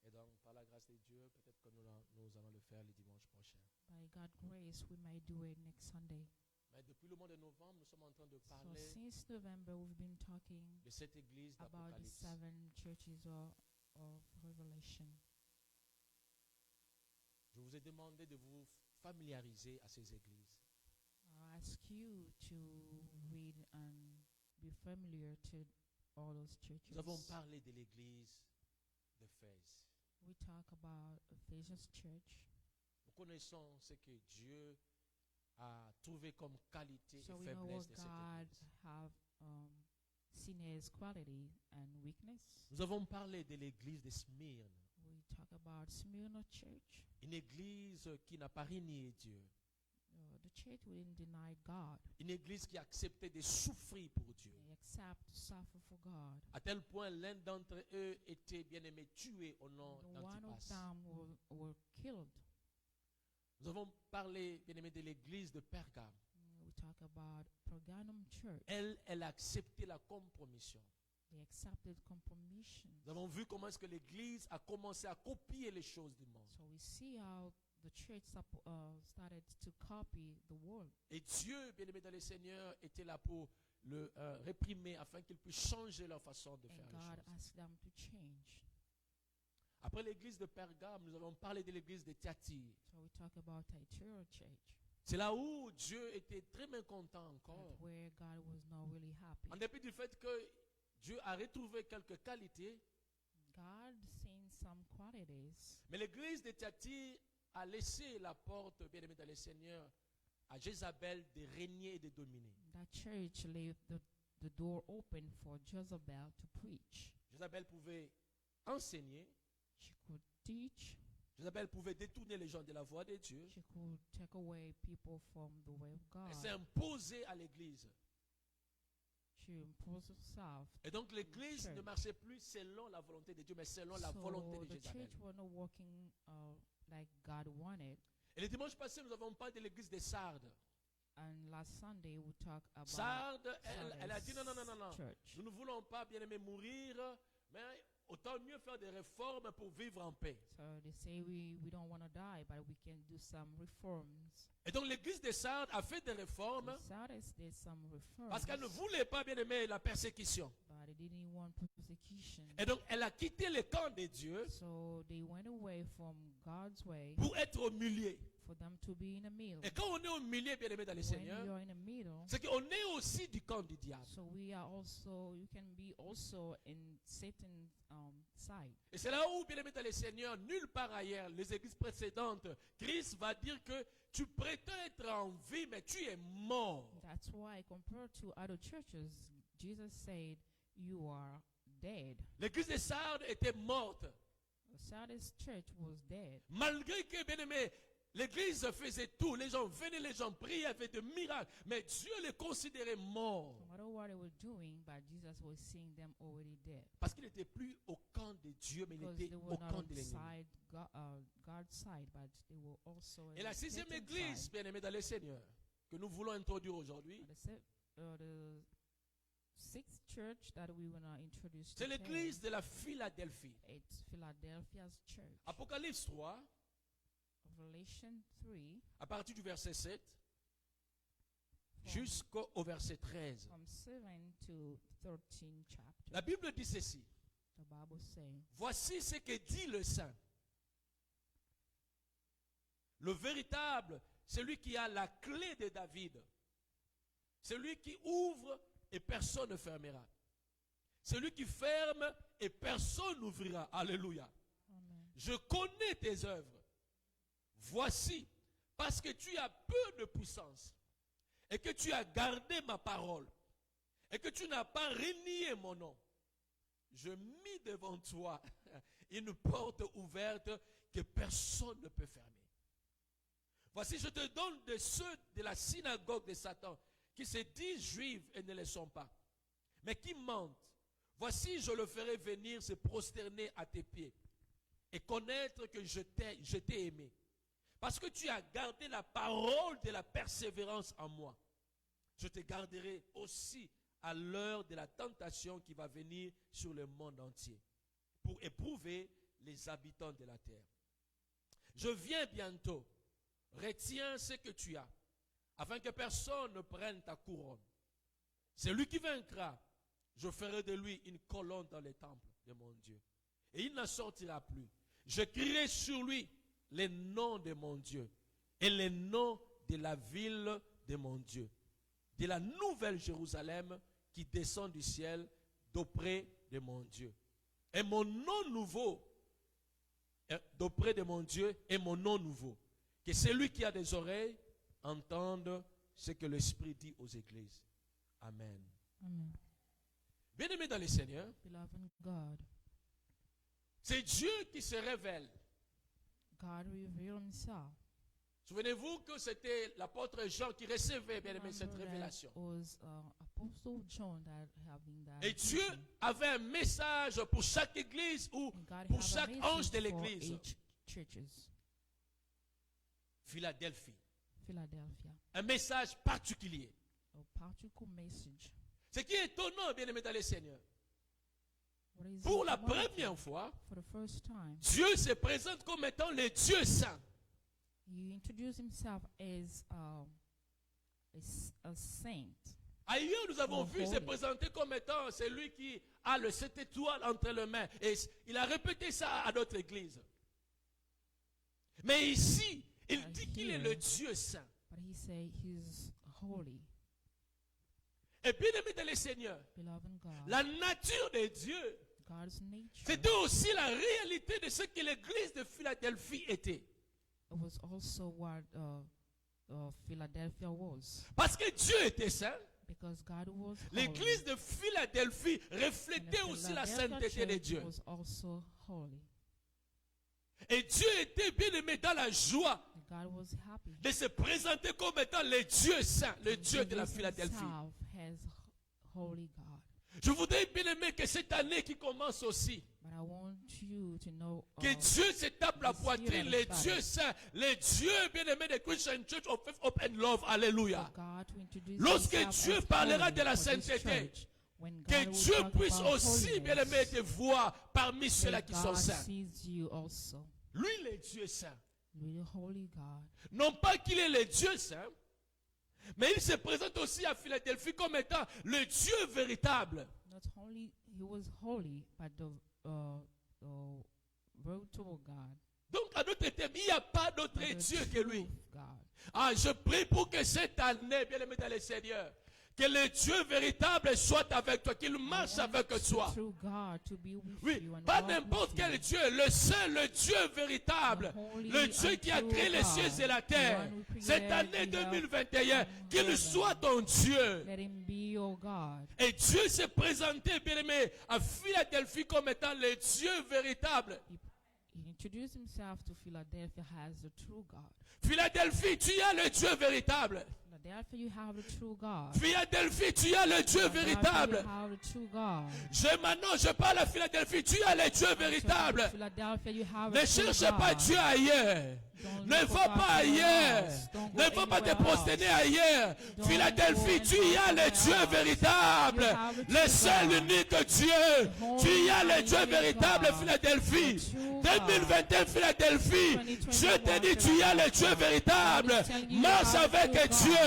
Speaker 1: Et donc, par la grâce de Dieu, peut-être que nous allons le faire le dimanche prochain.
Speaker 2: By God's grace, we might do it next Sunday.
Speaker 1: Mais depuis le mois de novembre, nous sommes en train de
Speaker 2: So
Speaker 1: parler
Speaker 2: since November, we've been talking
Speaker 1: de cette église
Speaker 2: about the
Speaker 1: d'Apocalypse.
Speaker 2: 7 churches of Revelation.
Speaker 1: Je vous ai demandé de vous familiariser à ces églises.
Speaker 2: I ask you to read and be familiar to all those churches.
Speaker 1: Nous avons parlé de l'église d'Éphèse.
Speaker 2: We talk about Ephesians Church.
Speaker 1: Nous connaissons ce que Dieu a trouvé comme qualité
Speaker 2: So
Speaker 1: et
Speaker 2: we know what
Speaker 1: faiblesse de cette
Speaker 2: God
Speaker 1: église.
Speaker 2: have seen as quality and weakness.
Speaker 1: Nous avons parlé de l'église de Smyrne,
Speaker 2: We talk about Smyrna Church.
Speaker 1: une église qui n'a pas renié Dieu,
Speaker 2: The church wouldn't deny God.
Speaker 1: une église qui a accepté de souffrir pour Dieu.
Speaker 2: They accept to suffer for God.
Speaker 1: À tel point, l'un d'entre eux était bien aimé, tué au nom
Speaker 2: And one of
Speaker 1: d'Antipas.
Speaker 2: them were killed.
Speaker 1: Nous avons parlé, bien aimé, de l'église de Pergame.
Speaker 2: We talk about Pergamum Church.
Speaker 1: Elle a accepté la compromission.
Speaker 2: They accepted compromission.
Speaker 1: Nous avons vu comment est-ce que l'église a commencé à copier les choses du monde.
Speaker 2: So we see how the church started to copy the world.
Speaker 1: Et Dieu, bien aimé dans le Seigneur, était là pour le réprimer afin qu'ils puissent changer leur façon de
Speaker 2: And
Speaker 1: faire les
Speaker 2: God
Speaker 1: choses.
Speaker 2: asked them to change.
Speaker 1: Après l'église de Pergame, nous avons parlé de l'église de Thyatire.
Speaker 2: So we talk about Thyatira Church,
Speaker 1: C'est là où Dieu était très mécontent encore.
Speaker 2: where God was not really happy.
Speaker 1: En dépit du fait que Dieu a retrouvé quelques qualités,
Speaker 2: God seen some qualities,
Speaker 1: mais l'église de Thyatire a laissé la porte, bien aimé dans le Seigneur, à Jézabel de régner et de dominer.
Speaker 2: that church left the door open for Jezebel to preach.
Speaker 1: Jézabel pouvait enseigner,
Speaker 2: She could teach,
Speaker 1: Jézabel pouvait détourner les gens de la voie de Dieu,
Speaker 2: she could take away people from the way of
Speaker 1: et
Speaker 2: God.
Speaker 1: s'imposer à l'église.
Speaker 2: She imposed herself.
Speaker 1: Et donc l'église
Speaker 2: Church.
Speaker 1: ne marchait plus selon la volonté de Dieu, mais selon la
Speaker 2: So
Speaker 1: volonté de
Speaker 2: the
Speaker 1: Jézabel.
Speaker 2: church were not working like God wanted.
Speaker 1: Et le dimanche passé, nous avons parlé de l'église de Sardes.
Speaker 2: And last Sunday we talked about
Speaker 1: Sardes, elle a dit non, non, non, non, non.
Speaker 2: Church.
Speaker 1: Nous ne voulons pas, bien aimé, mourir, mais autant mieux faire des réformes pour vivre en paix.
Speaker 2: So they say we don't want to die, but we can do some reforms.
Speaker 1: Et donc l'église de Sardes a fait des réformes
Speaker 2: Sardis did some reforms,
Speaker 1: parce qu'elle ne voulait pas, bien aimé, la persécution.
Speaker 2: but they didn't want persecution.
Speaker 1: Et donc elle a quitté le camp de Dieu
Speaker 2: So they went away from God's way
Speaker 1: pour être au milieu.
Speaker 2: for them to be in the middle.
Speaker 1: Et quand on est au milieu, bien aimé, dans le
Speaker 2: When
Speaker 1: Seigneur,
Speaker 2: you're in the middle,
Speaker 1: c'est qu'on est aussi du camp du diable.
Speaker 2: so we are also, you can be also in Satan's side.
Speaker 1: Et c'est là où, bien aimé dans le Seigneur, nulle part ailleurs, les églises précédentes, Christ va dire que tu prétends être en vie, mais tu es mort.
Speaker 2: That's why, compared to other churches, Jesus said, "You are dead."
Speaker 1: L'église de Sardes était morte.
Speaker 2: The Sardis church was dead.
Speaker 1: Malgré que, bien aimé, l'église faisait tout. Les gens venaient, les gens priaient, avaient des miracles. Mais Dieu les considérait morts.
Speaker 2: No matter what they were doing, but Jesus was seeing them already dead.
Speaker 1: Parce qu'il n'était plus au camp de Dieu, mais il
Speaker 2: Because
Speaker 1: était
Speaker 2: they
Speaker 1: au
Speaker 2: were not
Speaker 1: camp
Speaker 2: on
Speaker 1: de l'ennemi.
Speaker 2: God's side, but they were also
Speaker 1: Et la
Speaker 2: on
Speaker 1: sixième
Speaker 2: Satan's
Speaker 1: église,
Speaker 2: side.
Speaker 1: bien aimé dans le Seigneur, que nous voulons introduire aujourd'hui,
Speaker 2: The sixth church that we want to introduce
Speaker 1: c'est
Speaker 2: today,
Speaker 1: l'église de la Philadelphie.
Speaker 2: it's Philadelphia's church.
Speaker 1: Apocalypse 3,
Speaker 2: Revelation 3,
Speaker 1: à partir du verset 7
Speaker 2: from,
Speaker 1: jusqu'au verset 13.
Speaker 2: from 7 to 13 chapter.
Speaker 1: La Bible dit ceci.
Speaker 2: The Bible says,
Speaker 1: Voici ce que dit le Saint. Le véritable, celui qui a la clé de David. Celui qui ouvre et personne ne fermera. Celui qui ferme et personne n'ouvrira. Alléluia.
Speaker 2: Amen.
Speaker 1: Je connais tes œuvres. Voici, parce que tu as peu de puissance et que tu as gardé ma parole et que tu n'as pas renié mon nom, je mis devant toi une porte ouverte que personne ne peut fermer. Voici, je te donne de ceux de la synagogue de Satan qui se disent juifs et ne le sont pas, mais qui mentent. Voici, je le ferai venir se prosterner à tes pieds et connaître que je t'ai aimé. Parce que tu as gardé la parole de la persévérance en moi. Je te garderai aussi à l'heure de la tentation qui va venir sur le monde entier pour éprouver les habitants de la terre. Je viens bientôt. Retiens ce que tu as, afin que personne ne prenne ta couronne. Celui qui vaincra, je ferai de lui une colonne dans les temples de mon Dieu. Et il n'en sortira plus. Je crierai sur lui les noms de mon Dieu et les noms de la ville de mon Dieu, de la nouvelle Jérusalem qui descend du ciel d'auprès de mon Dieu. Et mon nom nouveau, d'auprès de mon Dieu, et mon nom nouveau. Que celui qui a des oreilles entende ce que l'Esprit dit aux églises. Amen.
Speaker 2: Amen.
Speaker 1: Bien-aimés dans le Seigneur,
Speaker 2: Beloved God,
Speaker 1: c'est Dieu qui se révèle.
Speaker 2: God revealed himself.
Speaker 1: Souvenez-vous que c'était l'apôtre Jean qui recevait, bien-aimé, cette
Speaker 2: Remember that
Speaker 1: révélation.
Speaker 2: was Apostle John that having that
Speaker 1: Et Dieu
Speaker 2: vision.
Speaker 1: avait un message pour chaque église ou
Speaker 2: And God
Speaker 1: pour
Speaker 2: have a
Speaker 1: chaque
Speaker 2: message
Speaker 1: ange de
Speaker 2: for
Speaker 1: l'église.
Speaker 2: each churches.
Speaker 1: Philadelphie.
Speaker 2: Philadelphia.
Speaker 1: Un message particulier.
Speaker 2: A particular message.
Speaker 1: Ce qui est étonnant, bien-aimé dans le Seigneur.
Speaker 2: What is
Speaker 1: Pour la
Speaker 2: wonderful,
Speaker 1: première fois,
Speaker 2: for the first time,
Speaker 1: Dieu se présente comme étant le Dieu saint.
Speaker 2: he introduced himself as a saint.
Speaker 1: Ailleurs, nous avons vu se
Speaker 2: holy.
Speaker 1: présenter comme étant celui qui a le 7 étoiles entre les mains. Et il a répété ça à d'autres églises. Mais ici, il dit qu'il est le Dieu saint.
Speaker 2: But he said he's holy,
Speaker 1: Et bien aimé dans le Seigneur,
Speaker 2: beloved God.
Speaker 1: la nature de Dieu,
Speaker 2: God's nature.
Speaker 1: c'était aussi la réalité de ce que l'église de Philadelphie était.
Speaker 2: It was also what Philadelphia was,
Speaker 1: Parce que Dieu était saint,
Speaker 2: because God was holy.
Speaker 1: l'église de Philadelphie
Speaker 2: And
Speaker 1: reflétait
Speaker 2: the
Speaker 1: aussi la
Speaker 2: Philadelphia
Speaker 1: sainteté de
Speaker 2: church
Speaker 1: Dieu.
Speaker 2: was also holy.
Speaker 1: Et Dieu était bien aimé dans la joie
Speaker 2: And God was happy.
Speaker 1: de se présenter comme étant le Dieu saint, le Dieu de la
Speaker 2: Jesus
Speaker 1: Philadelphie.
Speaker 2: himself has holy God.
Speaker 1: Je voudrais bien aimer que cette année qui commence aussi,
Speaker 2: But I want you to know
Speaker 1: que Dieu se tape la
Speaker 2: this
Speaker 1: poitrine,
Speaker 2: year,
Speaker 1: le Dieu saint, le Dieu bien aimé de Christian Church of Faith, Hope and Love. Alléluia.
Speaker 2: God to introduce
Speaker 1: Lorsque
Speaker 2: himself
Speaker 1: Dieu
Speaker 2: as
Speaker 1: parlera
Speaker 2: holy
Speaker 1: de la
Speaker 2: for this
Speaker 1: sainteté,
Speaker 2: church, when
Speaker 1: que
Speaker 2: God will
Speaker 1: Dieu
Speaker 2: talk
Speaker 1: puisse
Speaker 2: about
Speaker 1: aussi, bien aimé,
Speaker 2: holiness,
Speaker 1: te voir parmi
Speaker 2: that
Speaker 1: ceux-là qui sont
Speaker 2: God
Speaker 1: saints.
Speaker 2: sees you also.
Speaker 1: Lui, le Dieu saint.
Speaker 2: You're the holy God.
Speaker 1: Non pas qu'il est le Dieu saint, mais il se présente aussi à Philadelphie comme étant le Dieu véritable.
Speaker 2: Not only he was holy, but the virtual God.
Speaker 1: Donc, à d'autres termes, il n'y a pas d'autre
Speaker 2: but the
Speaker 1: Dieu que lui.
Speaker 2: truth God.
Speaker 1: Ah, je prie pour que cette année, bien aimé dans le Seigneur, que le Dieu véritable soit avec toi, qu'il marche avec toi.
Speaker 2: True God to be with
Speaker 1: Oui,
Speaker 2: you and
Speaker 1: pas
Speaker 2: walk
Speaker 1: n'importe
Speaker 2: with
Speaker 1: quel
Speaker 2: you.
Speaker 1: Dieu, le seul, le Dieu véritable, le Dieu qui a créé les cieux et la terre. Cette année 2021, qu'il soit ton Dieu.
Speaker 2: Let him be your God.
Speaker 1: Et Dieu s'est présenté, bien aimé, à Philadelphie comme étant le Dieu véritable.
Speaker 2: He introduced himself to Philadelphia as the true God.
Speaker 1: Philadelphie, tu as le Dieu véritable.
Speaker 2: Philadelphia, you have the true God.
Speaker 1: Philadelphie, tu as le Dieu
Speaker 2: Philadelphia,
Speaker 1: véritable.
Speaker 2: you have the true God.
Speaker 1: Maintenant, je parle à Philadelphie, tu as le Dieu véritable.
Speaker 2: Philadelphia, you have
Speaker 1: Ne
Speaker 2: a true
Speaker 1: cherche pas
Speaker 2: God.
Speaker 1: Dieu ailleurs.
Speaker 2: Don't
Speaker 1: Ne
Speaker 2: look
Speaker 1: va
Speaker 2: back
Speaker 1: pas
Speaker 2: anywhere
Speaker 1: ailleurs.
Speaker 2: else. Don't
Speaker 1: Ne
Speaker 2: go
Speaker 1: va pas te
Speaker 2: anywhere
Speaker 1: prosterner
Speaker 2: else.
Speaker 1: ailleurs.
Speaker 2: Don't
Speaker 1: Philadelphie,
Speaker 2: go
Speaker 1: tu
Speaker 2: and
Speaker 1: as le
Speaker 2: anywhere
Speaker 1: Dieu
Speaker 2: else.
Speaker 1: véritable.
Speaker 2: You have the
Speaker 1: Le
Speaker 2: true
Speaker 1: seul
Speaker 2: God.
Speaker 1: unique Dieu.
Speaker 2: Holy
Speaker 1: Tu as le
Speaker 2: and
Speaker 1: Dieu
Speaker 2: living
Speaker 1: véritable,
Speaker 2: God.
Speaker 1: Philadelphie.
Speaker 2: The true
Speaker 1: 2021, Philadelphie.
Speaker 2: 2021,
Speaker 1: Je te dis, tu as le Dieu véritable.
Speaker 2: God is telling you
Speaker 1: Marche
Speaker 2: you have the
Speaker 1: avec
Speaker 2: true
Speaker 1: Dieu.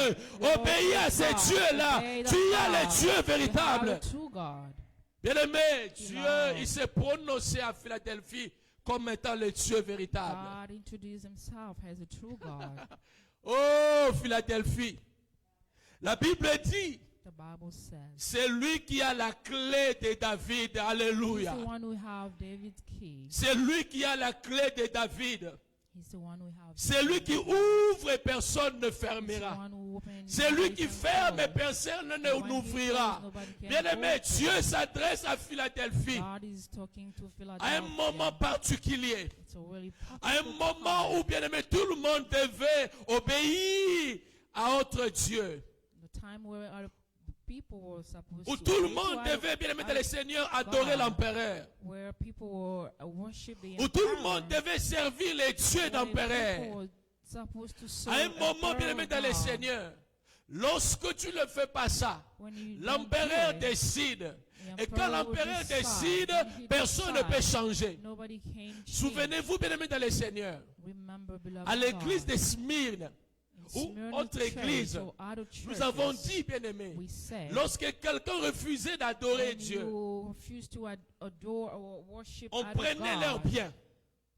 Speaker 2: God.
Speaker 1: Obéis à ces
Speaker 2: God.
Speaker 1: dieux-là.
Speaker 2: Obey the
Speaker 1: Tu as le
Speaker 2: God.
Speaker 1: Dieu
Speaker 2: You have
Speaker 1: véritable.
Speaker 2: the true God.
Speaker 1: Bien-aimé, Dieu,
Speaker 2: Lord.
Speaker 1: il s'est prononcé à Philadelphie comme étant le Dieu véritable.
Speaker 2: God introduced himself as a true God.
Speaker 1: Oh, Philadelphie. La Bible dit,
Speaker 2: The Bible says.
Speaker 1: c'est lui qui a la clé de David.
Speaker 2: He's
Speaker 1: Alléluia.
Speaker 2: the one who have David's key.
Speaker 1: C'est lui qui a la clé de David.
Speaker 2: He's the one who have
Speaker 1: C'est lui qui ouvre et personne ne
Speaker 2: He's the
Speaker 1: fermera.
Speaker 2: one who open
Speaker 1: C'est lui
Speaker 2: eyes
Speaker 1: qui
Speaker 2: and
Speaker 1: ferme et
Speaker 2: close.
Speaker 1: personne
Speaker 2: The
Speaker 1: ne
Speaker 2: one he
Speaker 1: n'ouvrira.
Speaker 2: closes, nobody can
Speaker 1: Bien-aimé,
Speaker 2: open.
Speaker 1: Dieu s'adresse à Philadelphie
Speaker 2: God is talking to
Speaker 1: à un
Speaker 2: Philadelphia.
Speaker 1: moment particulier.
Speaker 2: It's a really
Speaker 1: À un
Speaker 2: particular
Speaker 1: moment
Speaker 2: time.
Speaker 1: où, bien-aimé, tout le monde devait obéir à autre Dieu.
Speaker 2: The time where our people were supposed
Speaker 1: Où
Speaker 2: to
Speaker 1: tout le
Speaker 2: obey
Speaker 1: monde
Speaker 2: to our-
Speaker 1: devait, bien-aimé, dans
Speaker 2: our-
Speaker 1: le Seigneur, adorer
Speaker 2: God.
Speaker 1: l'empereur.
Speaker 2: where people were worship the
Speaker 1: Où tout le
Speaker 2: emperor.
Speaker 1: monde devait servir les dieux
Speaker 2: Where
Speaker 1: d'empereur.
Speaker 2: people were supposed to
Speaker 1: À
Speaker 2: serve
Speaker 1: un moment,
Speaker 2: emperor
Speaker 1: bien-aimé, dans le
Speaker 2: God.
Speaker 1: Seigneur, lorsque tu ne fais pas ça,
Speaker 2: When you don't
Speaker 1: l'empereur
Speaker 2: do it,
Speaker 1: décide.
Speaker 2: the
Speaker 1: Et quand
Speaker 2: emperor will
Speaker 1: l'empereur
Speaker 2: decide.
Speaker 1: décide,
Speaker 2: When he
Speaker 1: personne ne peut
Speaker 2: decides,
Speaker 1: changer.
Speaker 2: nobody can change.
Speaker 1: Souvenez-vous, bien-aimé, dans le Seigneur,
Speaker 2: Remember, beloved
Speaker 1: à l'église
Speaker 2: God,
Speaker 1: de Smyrne,
Speaker 2: in
Speaker 1: ou
Speaker 2: Smyrna
Speaker 1: autre
Speaker 2: church
Speaker 1: église,
Speaker 2: or other
Speaker 1: nous avons
Speaker 2: churches,
Speaker 1: dit, bien-aimé,
Speaker 2: we said,
Speaker 1: lorsque quelqu'un refusait d'adorer
Speaker 2: when
Speaker 1: Dieu,
Speaker 2: you refuse to adore or worship
Speaker 1: on
Speaker 2: other
Speaker 1: prenait leurs
Speaker 2: God,
Speaker 1: biens.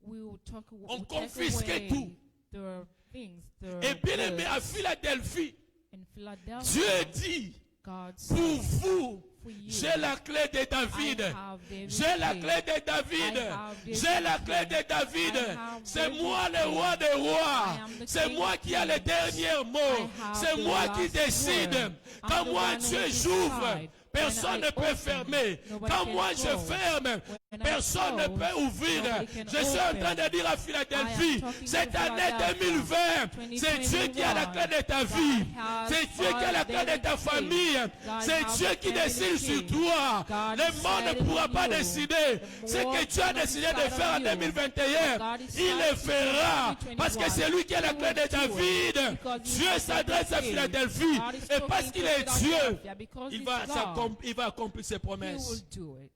Speaker 2: we will talk,
Speaker 1: On
Speaker 2: we'll take
Speaker 1: confisquait
Speaker 2: away
Speaker 1: tout.
Speaker 2: their things, their
Speaker 1: Et bien-aimé, à
Speaker 2: goods.
Speaker 1: Philadelphie,
Speaker 2: In Philadelphia,
Speaker 1: Dieu dit,
Speaker 2: God
Speaker 1: pour
Speaker 2: said,
Speaker 1: vous,
Speaker 2: for you,
Speaker 1: j'ai la clé de David.
Speaker 2: I have David's
Speaker 1: J'ai la
Speaker 2: key.
Speaker 1: clé de David.
Speaker 2: I have David's
Speaker 1: J'ai la
Speaker 2: key.
Speaker 1: clé de David.
Speaker 2: I have
Speaker 1: C'est
Speaker 2: David's
Speaker 1: moi le
Speaker 2: key.
Speaker 1: roi des rois.
Speaker 2: I am the
Speaker 1: C'est
Speaker 2: king
Speaker 1: moi
Speaker 2: of
Speaker 1: qui ai le
Speaker 2: kings.
Speaker 1: dernier mot.
Speaker 2: I have
Speaker 1: C'est
Speaker 2: the
Speaker 1: moi qui
Speaker 2: last
Speaker 1: décide.
Speaker 2: word.
Speaker 1: Quand
Speaker 2: I'm the
Speaker 1: moi
Speaker 2: one who
Speaker 1: Dieu
Speaker 2: decide.
Speaker 1: j'ouvre, personne
Speaker 2: When
Speaker 1: ne
Speaker 2: I
Speaker 1: peut
Speaker 2: open,
Speaker 1: fermer.
Speaker 2: nobody
Speaker 1: Quand
Speaker 2: can
Speaker 1: moi je
Speaker 2: close.
Speaker 1: ferme,
Speaker 2: When I
Speaker 1: personne ne
Speaker 2: close,
Speaker 1: peut ouvrir.
Speaker 2: nobody can
Speaker 1: Je suis en train
Speaker 2: open.
Speaker 1: de dire à Philadelphie,
Speaker 2: I am talking
Speaker 1: cette
Speaker 2: to
Speaker 1: année
Speaker 2: Philadelphia.
Speaker 1: 2020, c'est Dieu qui a la clé de ta vie.
Speaker 2: God has
Speaker 1: C'est Dieu qui a la clé de
Speaker 2: David's
Speaker 1: ta
Speaker 2: key.
Speaker 1: famille.
Speaker 2: God
Speaker 1: C'est
Speaker 2: has
Speaker 1: Dieu qui
Speaker 2: David's
Speaker 1: décide
Speaker 2: key.
Speaker 1: sur toi.
Speaker 2: God
Speaker 1: Le
Speaker 2: is
Speaker 1: monde ne
Speaker 2: setting
Speaker 1: pourra
Speaker 2: on
Speaker 1: pas
Speaker 2: you.
Speaker 1: décider
Speaker 2: The
Speaker 1: ce que
Speaker 2: world
Speaker 1: tu as
Speaker 2: cannot
Speaker 1: décidé de
Speaker 2: decide
Speaker 1: faire en
Speaker 2: on you.
Speaker 1: 2021.
Speaker 2: God is
Speaker 1: Il le
Speaker 2: deciding
Speaker 1: fera
Speaker 2: in 2021.
Speaker 1: parce que c'est lui qui a la clé de
Speaker 2: He will do
Speaker 1: David.
Speaker 2: it because he
Speaker 1: Dieu
Speaker 2: has
Speaker 1: s'adresse à
Speaker 2: David's key.
Speaker 1: Philadelphie
Speaker 2: God is
Speaker 1: et parce
Speaker 2: talking
Speaker 1: qu'il
Speaker 2: to
Speaker 1: est Dieu,
Speaker 2: Philadelphia because
Speaker 1: il
Speaker 2: he's
Speaker 1: va,
Speaker 2: God.
Speaker 1: il va accomplir ses
Speaker 2: He
Speaker 1: promesses.
Speaker 2: will do it.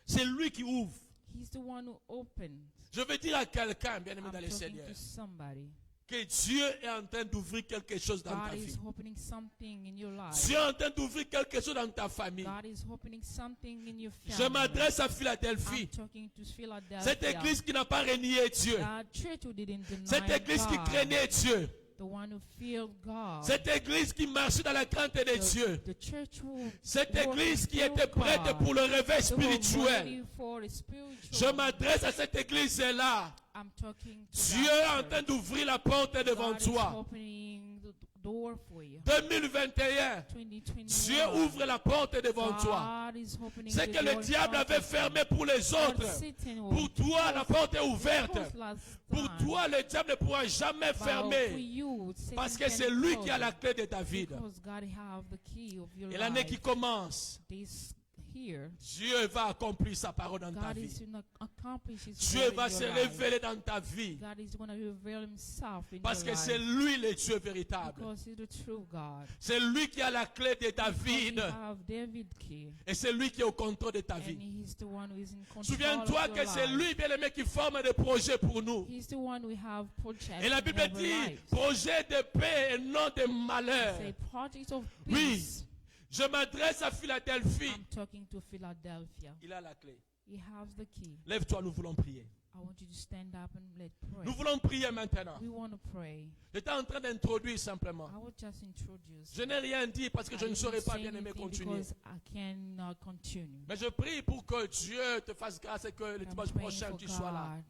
Speaker 1: C'est lui qui ouvre.
Speaker 2: He's the one who opens.
Speaker 1: Je veux dire à quelqu'un, bien aimé
Speaker 2: I'm
Speaker 1: dans le
Speaker 2: talking
Speaker 1: Seigneur,
Speaker 2: to somebody.
Speaker 1: que Dieu est en train d'ouvrir quelque chose dans ta
Speaker 2: God
Speaker 1: vie.
Speaker 2: is opening something in your life.
Speaker 1: Dieu est en train d'ouvrir quelque chose dans ta famille.
Speaker 2: God is opening something in your
Speaker 1: Je
Speaker 2: family.
Speaker 1: m'adresse à
Speaker 2: I'm
Speaker 1: Philadelphie.
Speaker 2: talking to Philadelphia.
Speaker 1: Cette église qui n'a pas renié Dieu.
Speaker 2: That church who didn't deny
Speaker 1: Cette église qui
Speaker 2: God.
Speaker 1: craignait Dieu.
Speaker 2: The one who feared God.
Speaker 1: Cette église qui marchait dans la crainte de Dieu.
Speaker 2: The church who
Speaker 1: Cette
Speaker 2: walked
Speaker 1: église qui
Speaker 2: with
Speaker 1: était prête
Speaker 2: God.
Speaker 1: pour le réveil
Speaker 2: They were
Speaker 1: spirituel.
Speaker 2: ready for a spiritual.
Speaker 1: Je m'adresse à cette église-là.
Speaker 2: I'm talking to
Speaker 1: Dieu
Speaker 2: that
Speaker 1: est en
Speaker 2: church.
Speaker 1: train d'ouvrir la porte devant
Speaker 2: God is
Speaker 1: toi.
Speaker 2: opening the door for you.
Speaker 1: 2021,
Speaker 2: 2021.
Speaker 1: Dieu ouvre la porte devant toi.
Speaker 2: God is opening
Speaker 1: C'est
Speaker 2: the
Speaker 1: que le
Speaker 2: door in
Speaker 1: diable
Speaker 2: front
Speaker 1: avait
Speaker 2: of you.
Speaker 1: fermé pour les
Speaker 2: But
Speaker 1: autres.
Speaker 2: Satan will
Speaker 1: Pour toi, la porte est ouverte.
Speaker 2: close last
Speaker 1: Pour
Speaker 2: time.
Speaker 1: toi, le diable ne pourra jamais
Speaker 2: But for
Speaker 1: fermer.
Speaker 2: you, Satan
Speaker 1: Parce que
Speaker 2: can
Speaker 1: c'est lui
Speaker 2: close
Speaker 1: qui a la
Speaker 2: it.
Speaker 1: clé de David.
Speaker 2: Because God have the key of your
Speaker 1: Et l'année qui
Speaker 2: life.
Speaker 1: commence,
Speaker 2: This here,
Speaker 1: Dieu va accomplir sa parole dans ta
Speaker 2: God is
Speaker 1: vie.
Speaker 2: going to accomplish His
Speaker 1: Dieu
Speaker 2: will in
Speaker 1: va
Speaker 2: your
Speaker 1: se
Speaker 2: life.
Speaker 1: révéler dans ta vie.
Speaker 2: God is going to reveal Himself in
Speaker 1: Parce
Speaker 2: your
Speaker 1: que c'est
Speaker 2: life.
Speaker 1: lui le Dieu véritable.
Speaker 2: Because He's the true God.
Speaker 1: C'est lui qui a la clé de
Speaker 2: Because
Speaker 1: David.
Speaker 2: He have David key.
Speaker 1: Et c'est lui qui est au contrôle de ta
Speaker 2: And
Speaker 1: vie.
Speaker 2: He's the one who is in control
Speaker 1: Souviens-toi
Speaker 2: of
Speaker 1: que
Speaker 2: your
Speaker 1: c'est
Speaker 2: life.
Speaker 1: lui, bien aimé, qui forme des projets pour nous.
Speaker 2: He's the one we have projects
Speaker 1: Et la
Speaker 2: in
Speaker 1: Bible
Speaker 2: our
Speaker 1: dit
Speaker 2: lives.
Speaker 1: projet de paix et non de malheur.
Speaker 2: Say project of
Speaker 1: Oui.
Speaker 2: peace.
Speaker 1: Je m'adresse à Philadelphie.
Speaker 2: I'm talking to Philadelphia.
Speaker 1: Il a la clé.
Speaker 2: He has the key.
Speaker 1: Lève-toi, nous voulons prier.
Speaker 2: I want you to stand up and let's pray.
Speaker 1: Nous voulons prier maintenant.
Speaker 2: We want to pray.
Speaker 1: J'étais en train d'introduire simplement.
Speaker 2: I will just introduce.
Speaker 1: Je n'ai rien dit parce que
Speaker 2: I
Speaker 1: je ne
Speaker 2: didn't
Speaker 1: saurais pas
Speaker 2: say
Speaker 1: bien aimer
Speaker 2: anything
Speaker 1: continuer.
Speaker 2: because I cannot continue.
Speaker 1: Mais je prie pour que Dieu te fasse grâce et que le
Speaker 2: I'm
Speaker 1: dimanche
Speaker 2: praying
Speaker 1: prochain
Speaker 2: for
Speaker 1: tu sois là.
Speaker 2: God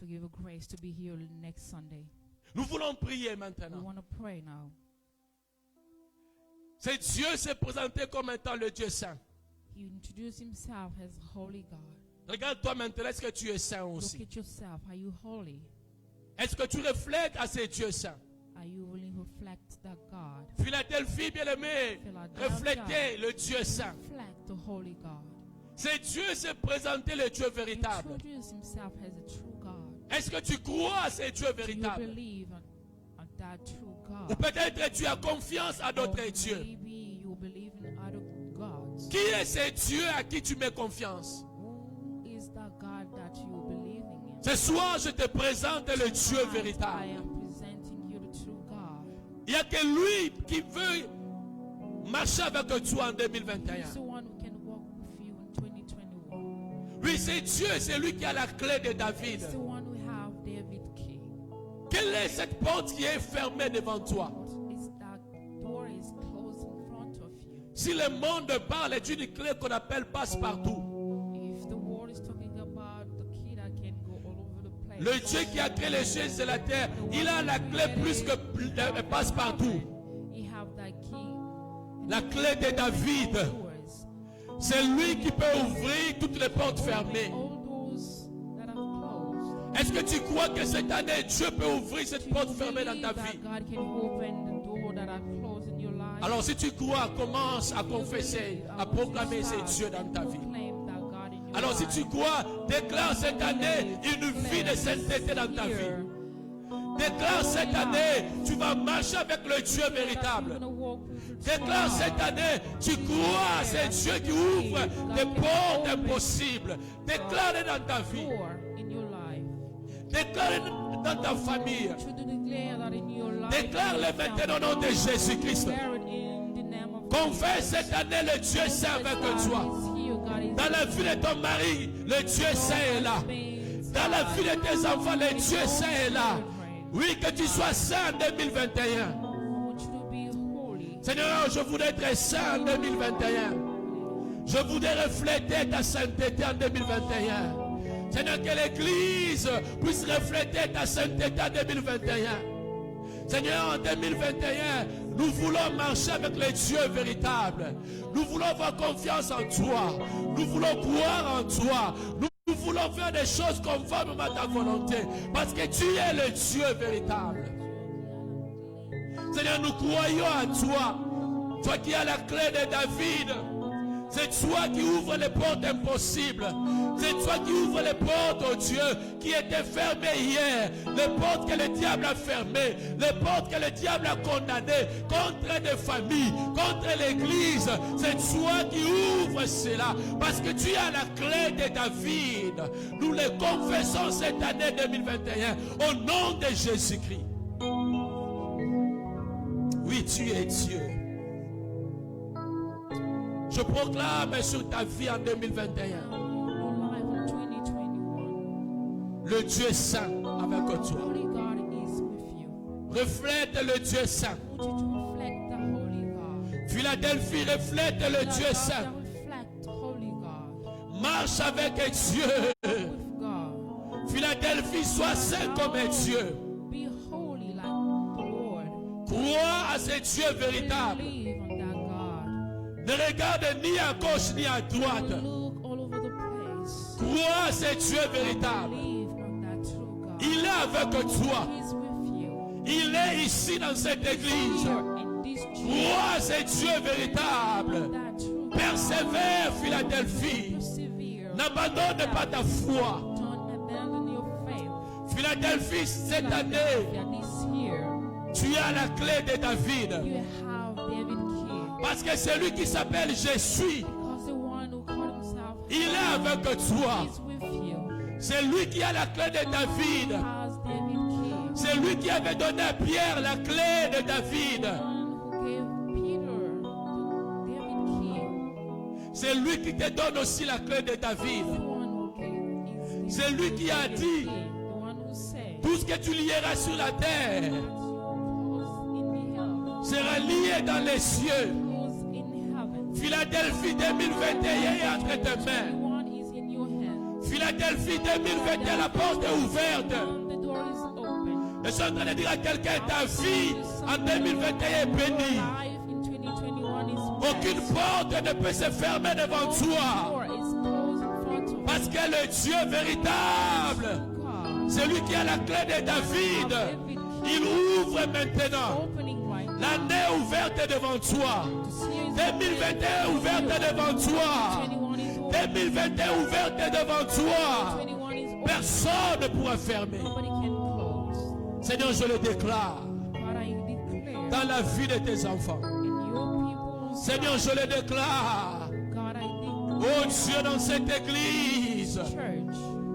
Speaker 2: to give a grace to be here next Sunday.
Speaker 1: Nous voulons prier
Speaker 2: We
Speaker 1: maintenant.
Speaker 2: want to pray now.
Speaker 1: C'est Dieu s'est présenté comme étant le Dieu saint.
Speaker 2: He introduced himself as holy God.
Speaker 1: Regarde-toi maintenant, est-ce que tu es saint
Speaker 2: Look
Speaker 1: aussi?
Speaker 2: at yourself. Are you holy?
Speaker 1: Est-ce que tu reflètes à ces dieux saints?
Speaker 2: Are you willing to reflect that God?
Speaker 1: Philadelphie, bien-aimé,
Speaker 2: Philadelphia.
Speaker 1: reflétez le Dieu saint.
Speaker 2: Reflect the holy God.
Speaker 1: C'est Dieu s'est présenté le Dieu véritable.
Speaker 2: Introduce himself as a true God.
Speaker 1: Est-ce que tu crois à ces dieux
Speaker 2: Do you
Speaker 1: véritables?
Speaker 2: believe on that true God?
Speaker 1: Ou peut-être tu as confiance à
Speaker 2: Or
Speaker 1: d'autres dieux.
Speaker 2: maybe you believe in other gods.
Speaker 1: Qui est ce Dieu à qui tu mets confiance?
Speaker 2: Who is that God that you believe in?
Speaker 1: Ce soir, je te présente le Dieu
Speaker 2: Tonight, I
Speaker 1: véritable.
Speaker 2: am presenting you the true God.
Speaker 1: Il n'y a que lui qui veut marcher avec toi en 2021.
Speaker 2: He's the one who can walk with you in 2021.
Speaker 1: Oui, c'est Dieu, c'est lui qui a la clé de David.
Speaker 2: He's the one who have David key.
Speaker 1: Quelle est cette porte qui est fermée devant toi?
Speaker 2: What is that door is closed in front of you?
Speaker 1: Si le monde parle d'une clé qu'on appelle passe-partout,
Speaker 2: If the world is talking about the key that can go all over the place.
Speaker 1: Le Dieu qui a créé les cieux et la terre, il a la clé plus que passe-partout.
Speaker 2: He have that key.
Speaker 1: La clé de David.
Speaker 2: Doors.
Speaker 1: C'est lui qui peut ouvrir toutes les portes fermées.
Speaker 2: All those that have closed.
Speaker 1: Est-ce que tu crois que cette année, Dieu peut ouvrir cette
Speaker 2: Do you
Speaker 1: porte fermée dans
Speaker 2: believe
Speaker 1: ta
Speaker 2: that
Speaker 1: vie?
Speaker 2: God can open the door that are closed in your life?
Speaker 1: Alors si tu crois, commence à confesser, à proclamer ces dieux dans ta vie.
Speaker 2: Proclaim that God in your
Speaker 1: Alors si
Speaker 2: life.
Speaker 1: tu crois, déclare cette année une vie de sainteté dans ta vie. Déclare cette année, tu vas marcher avec le Dieu véritable. Déclare cette année, tu crois à ces dieux qui ouvrent des portes impossibles. Déclare dans ta vie.
Speaker 2: In your life.
Speaker 1: Déclare dans ta famille.
Speaker 2: To declare that in your life.
Speaker 1: Déclare-le maintenant au nom de Jésus-Christ.
Speaker 2: Declare it in the name of
Speaker 1: Confesse cette année le Dieu saint avec toi. Dans la vie de ton mari, le Dieu saint est là. Dans la vie de tes enfants, le Dieu saint est là. Oui, que tu sois saint en 2021. Seigneur, je voudrais être saint en 2021. Je voudrais refléter ta sainteté en 2021. Seigneur, que l'Église puisse refléter ta sainteté en 2021. Seigneur, en 2021, nous voulons marcher avec le Dieu véritable. Nous voulons avoir confiance en toi. Nous voulons croire en toi. Nous voulons faire des choses conformes à ta volonté. Parce que tu es le Dieu véritable. Seigneur, nous croyons à toi. Toi qui as la clé de David. C'est toi qui ouvres les portes impossibles. C'est toi qui ouvres les portes, oh Dieu, qui étaient fermées hier. Les portes que le diable a fermées. Les portes que le diable a condamnées contre des familles, contre l'église. C'est toi qui ouvres cela. Parce que tu as la clé de David. Nous les confessons cette année 2021 au nom de Jésus-Christ. Oui, tu es Dieu. Je proclame sur ta vie en 2021 le Dieu saint avec toi. Reflète le Dieu saint. Philadelphie reflète le Dieu saint. Marche avec Dieu. Philadelphie, sois saint comme Dieu. Crois à ce Dieu véritable. Ne regarde ni à gauche ni à droite. Crois à ce Dieu véritable. Il est avec toi. Il est ici dans cette église. Crois à ce Dieu véritable. Persévère, Philadelphie. N'abandonne pas ta foi. Philadelphie, cette année, tu as la clé de David. Parce que celui qui s'appelle Jésus, il est avec toi. C'est lui qui a la clé de David. C'est lui qui avait donné à Pierre la clé de David. C'est lui qui te donne aussi la clé de David. C'est lui qui a dit, tout ce que tu lieras sur la terre sera lié dans les cieux. Philadelphie 2021 est entre tes mains. Philadelphie 2021, la porte est ouverte. Je suis en train de dire à quelqu'un, ta vie en 2021 est bénie. Aucune porte ne peut se fermer devant toi. Parce que le Dieu véritable, celui qui a la clé de David, il ouvre maintenant. L'année ouverte devant toi. 2021 ouverte devant toi. 2021 ouverte devant toi. Personne ne pourra fermer. Seigneur, je le déclare dans la vie de tes enfants. Seigneur, je le déclare. Oh Dieu, dans cette église,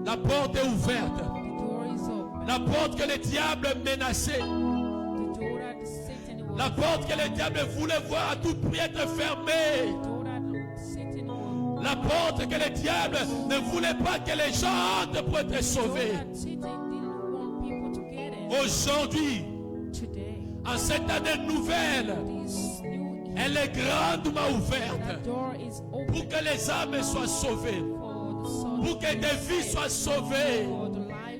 Speaker 1: la porte est ouverte. La porte que le diable menaçait. La porte que le diable voulait voir à tout prix être fermée. La porte que le diable ne voulait pas que les gens entrent pour être sauvés. Aujourd'hui, en cette année nouvelle, elle est grandement ouverte pour que les âmes soient sauvées, pour que des vies soient sauvées,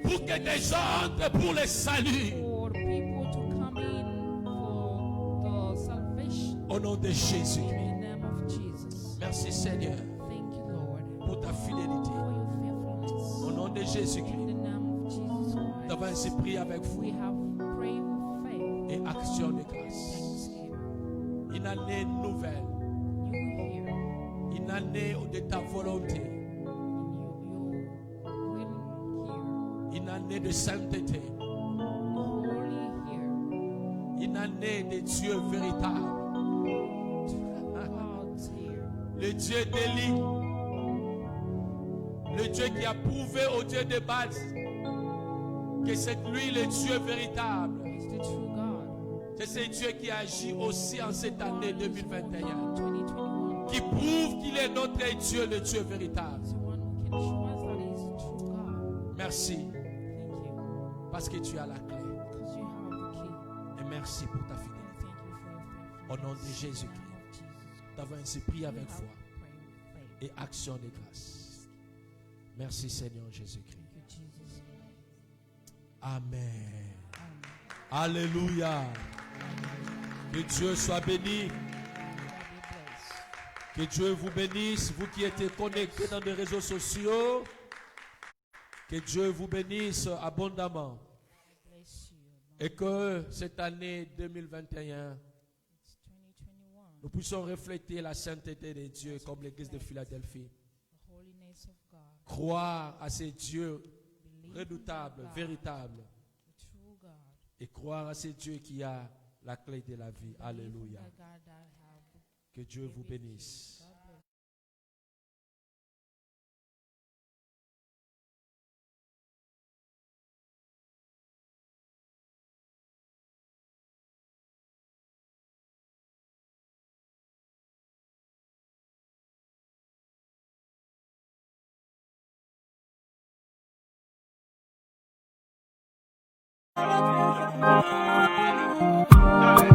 Speaker 1: pour que des gens entrent pour le salut.
Speaker 2: for people to come in for the salvation.
Speaker 1: Au nom de
Speaker 2: In
Speaker 1: Jésus.
Speaker 2: the name of Jesus.
Speaker 1: Merci Seigneur
Speaker 2: Thank you, Lord,
Speaker 1: pour ta fidélité.
Speaker 2: for your faithfulness.
Speaker 1: Au nom de
Speaker 2: In
Speaker 1: Jésus-Christ.
Speaker 2: the name of Jesus
Speaker 1: Nous avons
Speaker 2: Christ,
Speaker 1: ainsi prié avec
Speaker 2: we
Speaker 1: vous
Speaker 2: have prayed with faith.
Speaker 1: et action de grâce.
Speaker 2: Thanksgiving.
Speaker 1: Une année nouvelle.
Speaker 2: New year.
Speaker 1: Une année de ta volonté.
Speaker 2: You will
Speaker 1: Une année de sainteté.
Speaker 2: hear. Holy here.
Speaker 1: Une année de Dieu véritable.
Speaker 2: God's here.
Speaker 1: Le Dieu d'Élie. Le Dieu qui a prouvé au Dieu de base que c'est lui le Dieu véritable.
Speaker 2: He's the true God.
Speaker 1: C'est ce Dieu qui agit aussi en cette année 2021.
Speaker 2: 2021.
Speaker 1: Qui prouve qu'il est notre Dieu, le Dieu véritable.
Speaker 2: He's the one who can show us that he's the true God.
Speaker 1: Merci
Speaker 2: Thank you.
Speaker 1: parce que tu as la clé.
Speaker 2: Because you have the key.
Speaker 1: Et merci pour ta
Speaker 2: And
Speaker 1: fidélité.
Speaker 2: thank you for your faithfulness.
Speaker 1: Au nom de
Speaker 2: In the
Speaker 1: Jésus-Christ.
Speaker 2: name of Jesus.
Speaker 1: Nous avons ainsi prié
Speaker 2: We
Speaker 1: avec
Speaker 2: have
Speaker 1: foi
Speaker 2: prayed with faith.
Speaker 1: et action de grâce. Merci Seigneur Jésus-Christ.
Speaker 2: Thank you, Jesus.
Speaker 1: Amen.
Speaker 2: Amen.
Speaker 1: Alléluia. Que Dieu soit béni.
Speaker 2: God be blessed.
Speaker 1: Que Dieu vous bénisse, vous qui êtes connectés dans les réseaux sociaux. Que Dieu vous bénisse abondamment.
Speaker 2: Bless you.
Speaker 1: Et que cette année 2021,
Speaker 2: It's 2021.
Speaker 1: nous puissions refléter la sainteté de Dieu comme l'église de Philadelphie.
Speaker 2: The holiness of God.
Speaker 1: Croire à ces dieux
Speaker 2: Believe
Speaker 1: redoutables,
Speaker 2: in God,
Speaker 1: véritables.
Speaker 2: the true God.
Speaker 1: Et croire à ces dieux qui a la clé de la vie.
Speaker 2: Believe in
Speaker 1: Alléluia.
Speaker 2: the God that have
Speaker 1: Que Dieu vous
Speaker 2: everything.
Speaker 1: bénisse.
Speaker 2: God bless.
Speaker 3: Hey.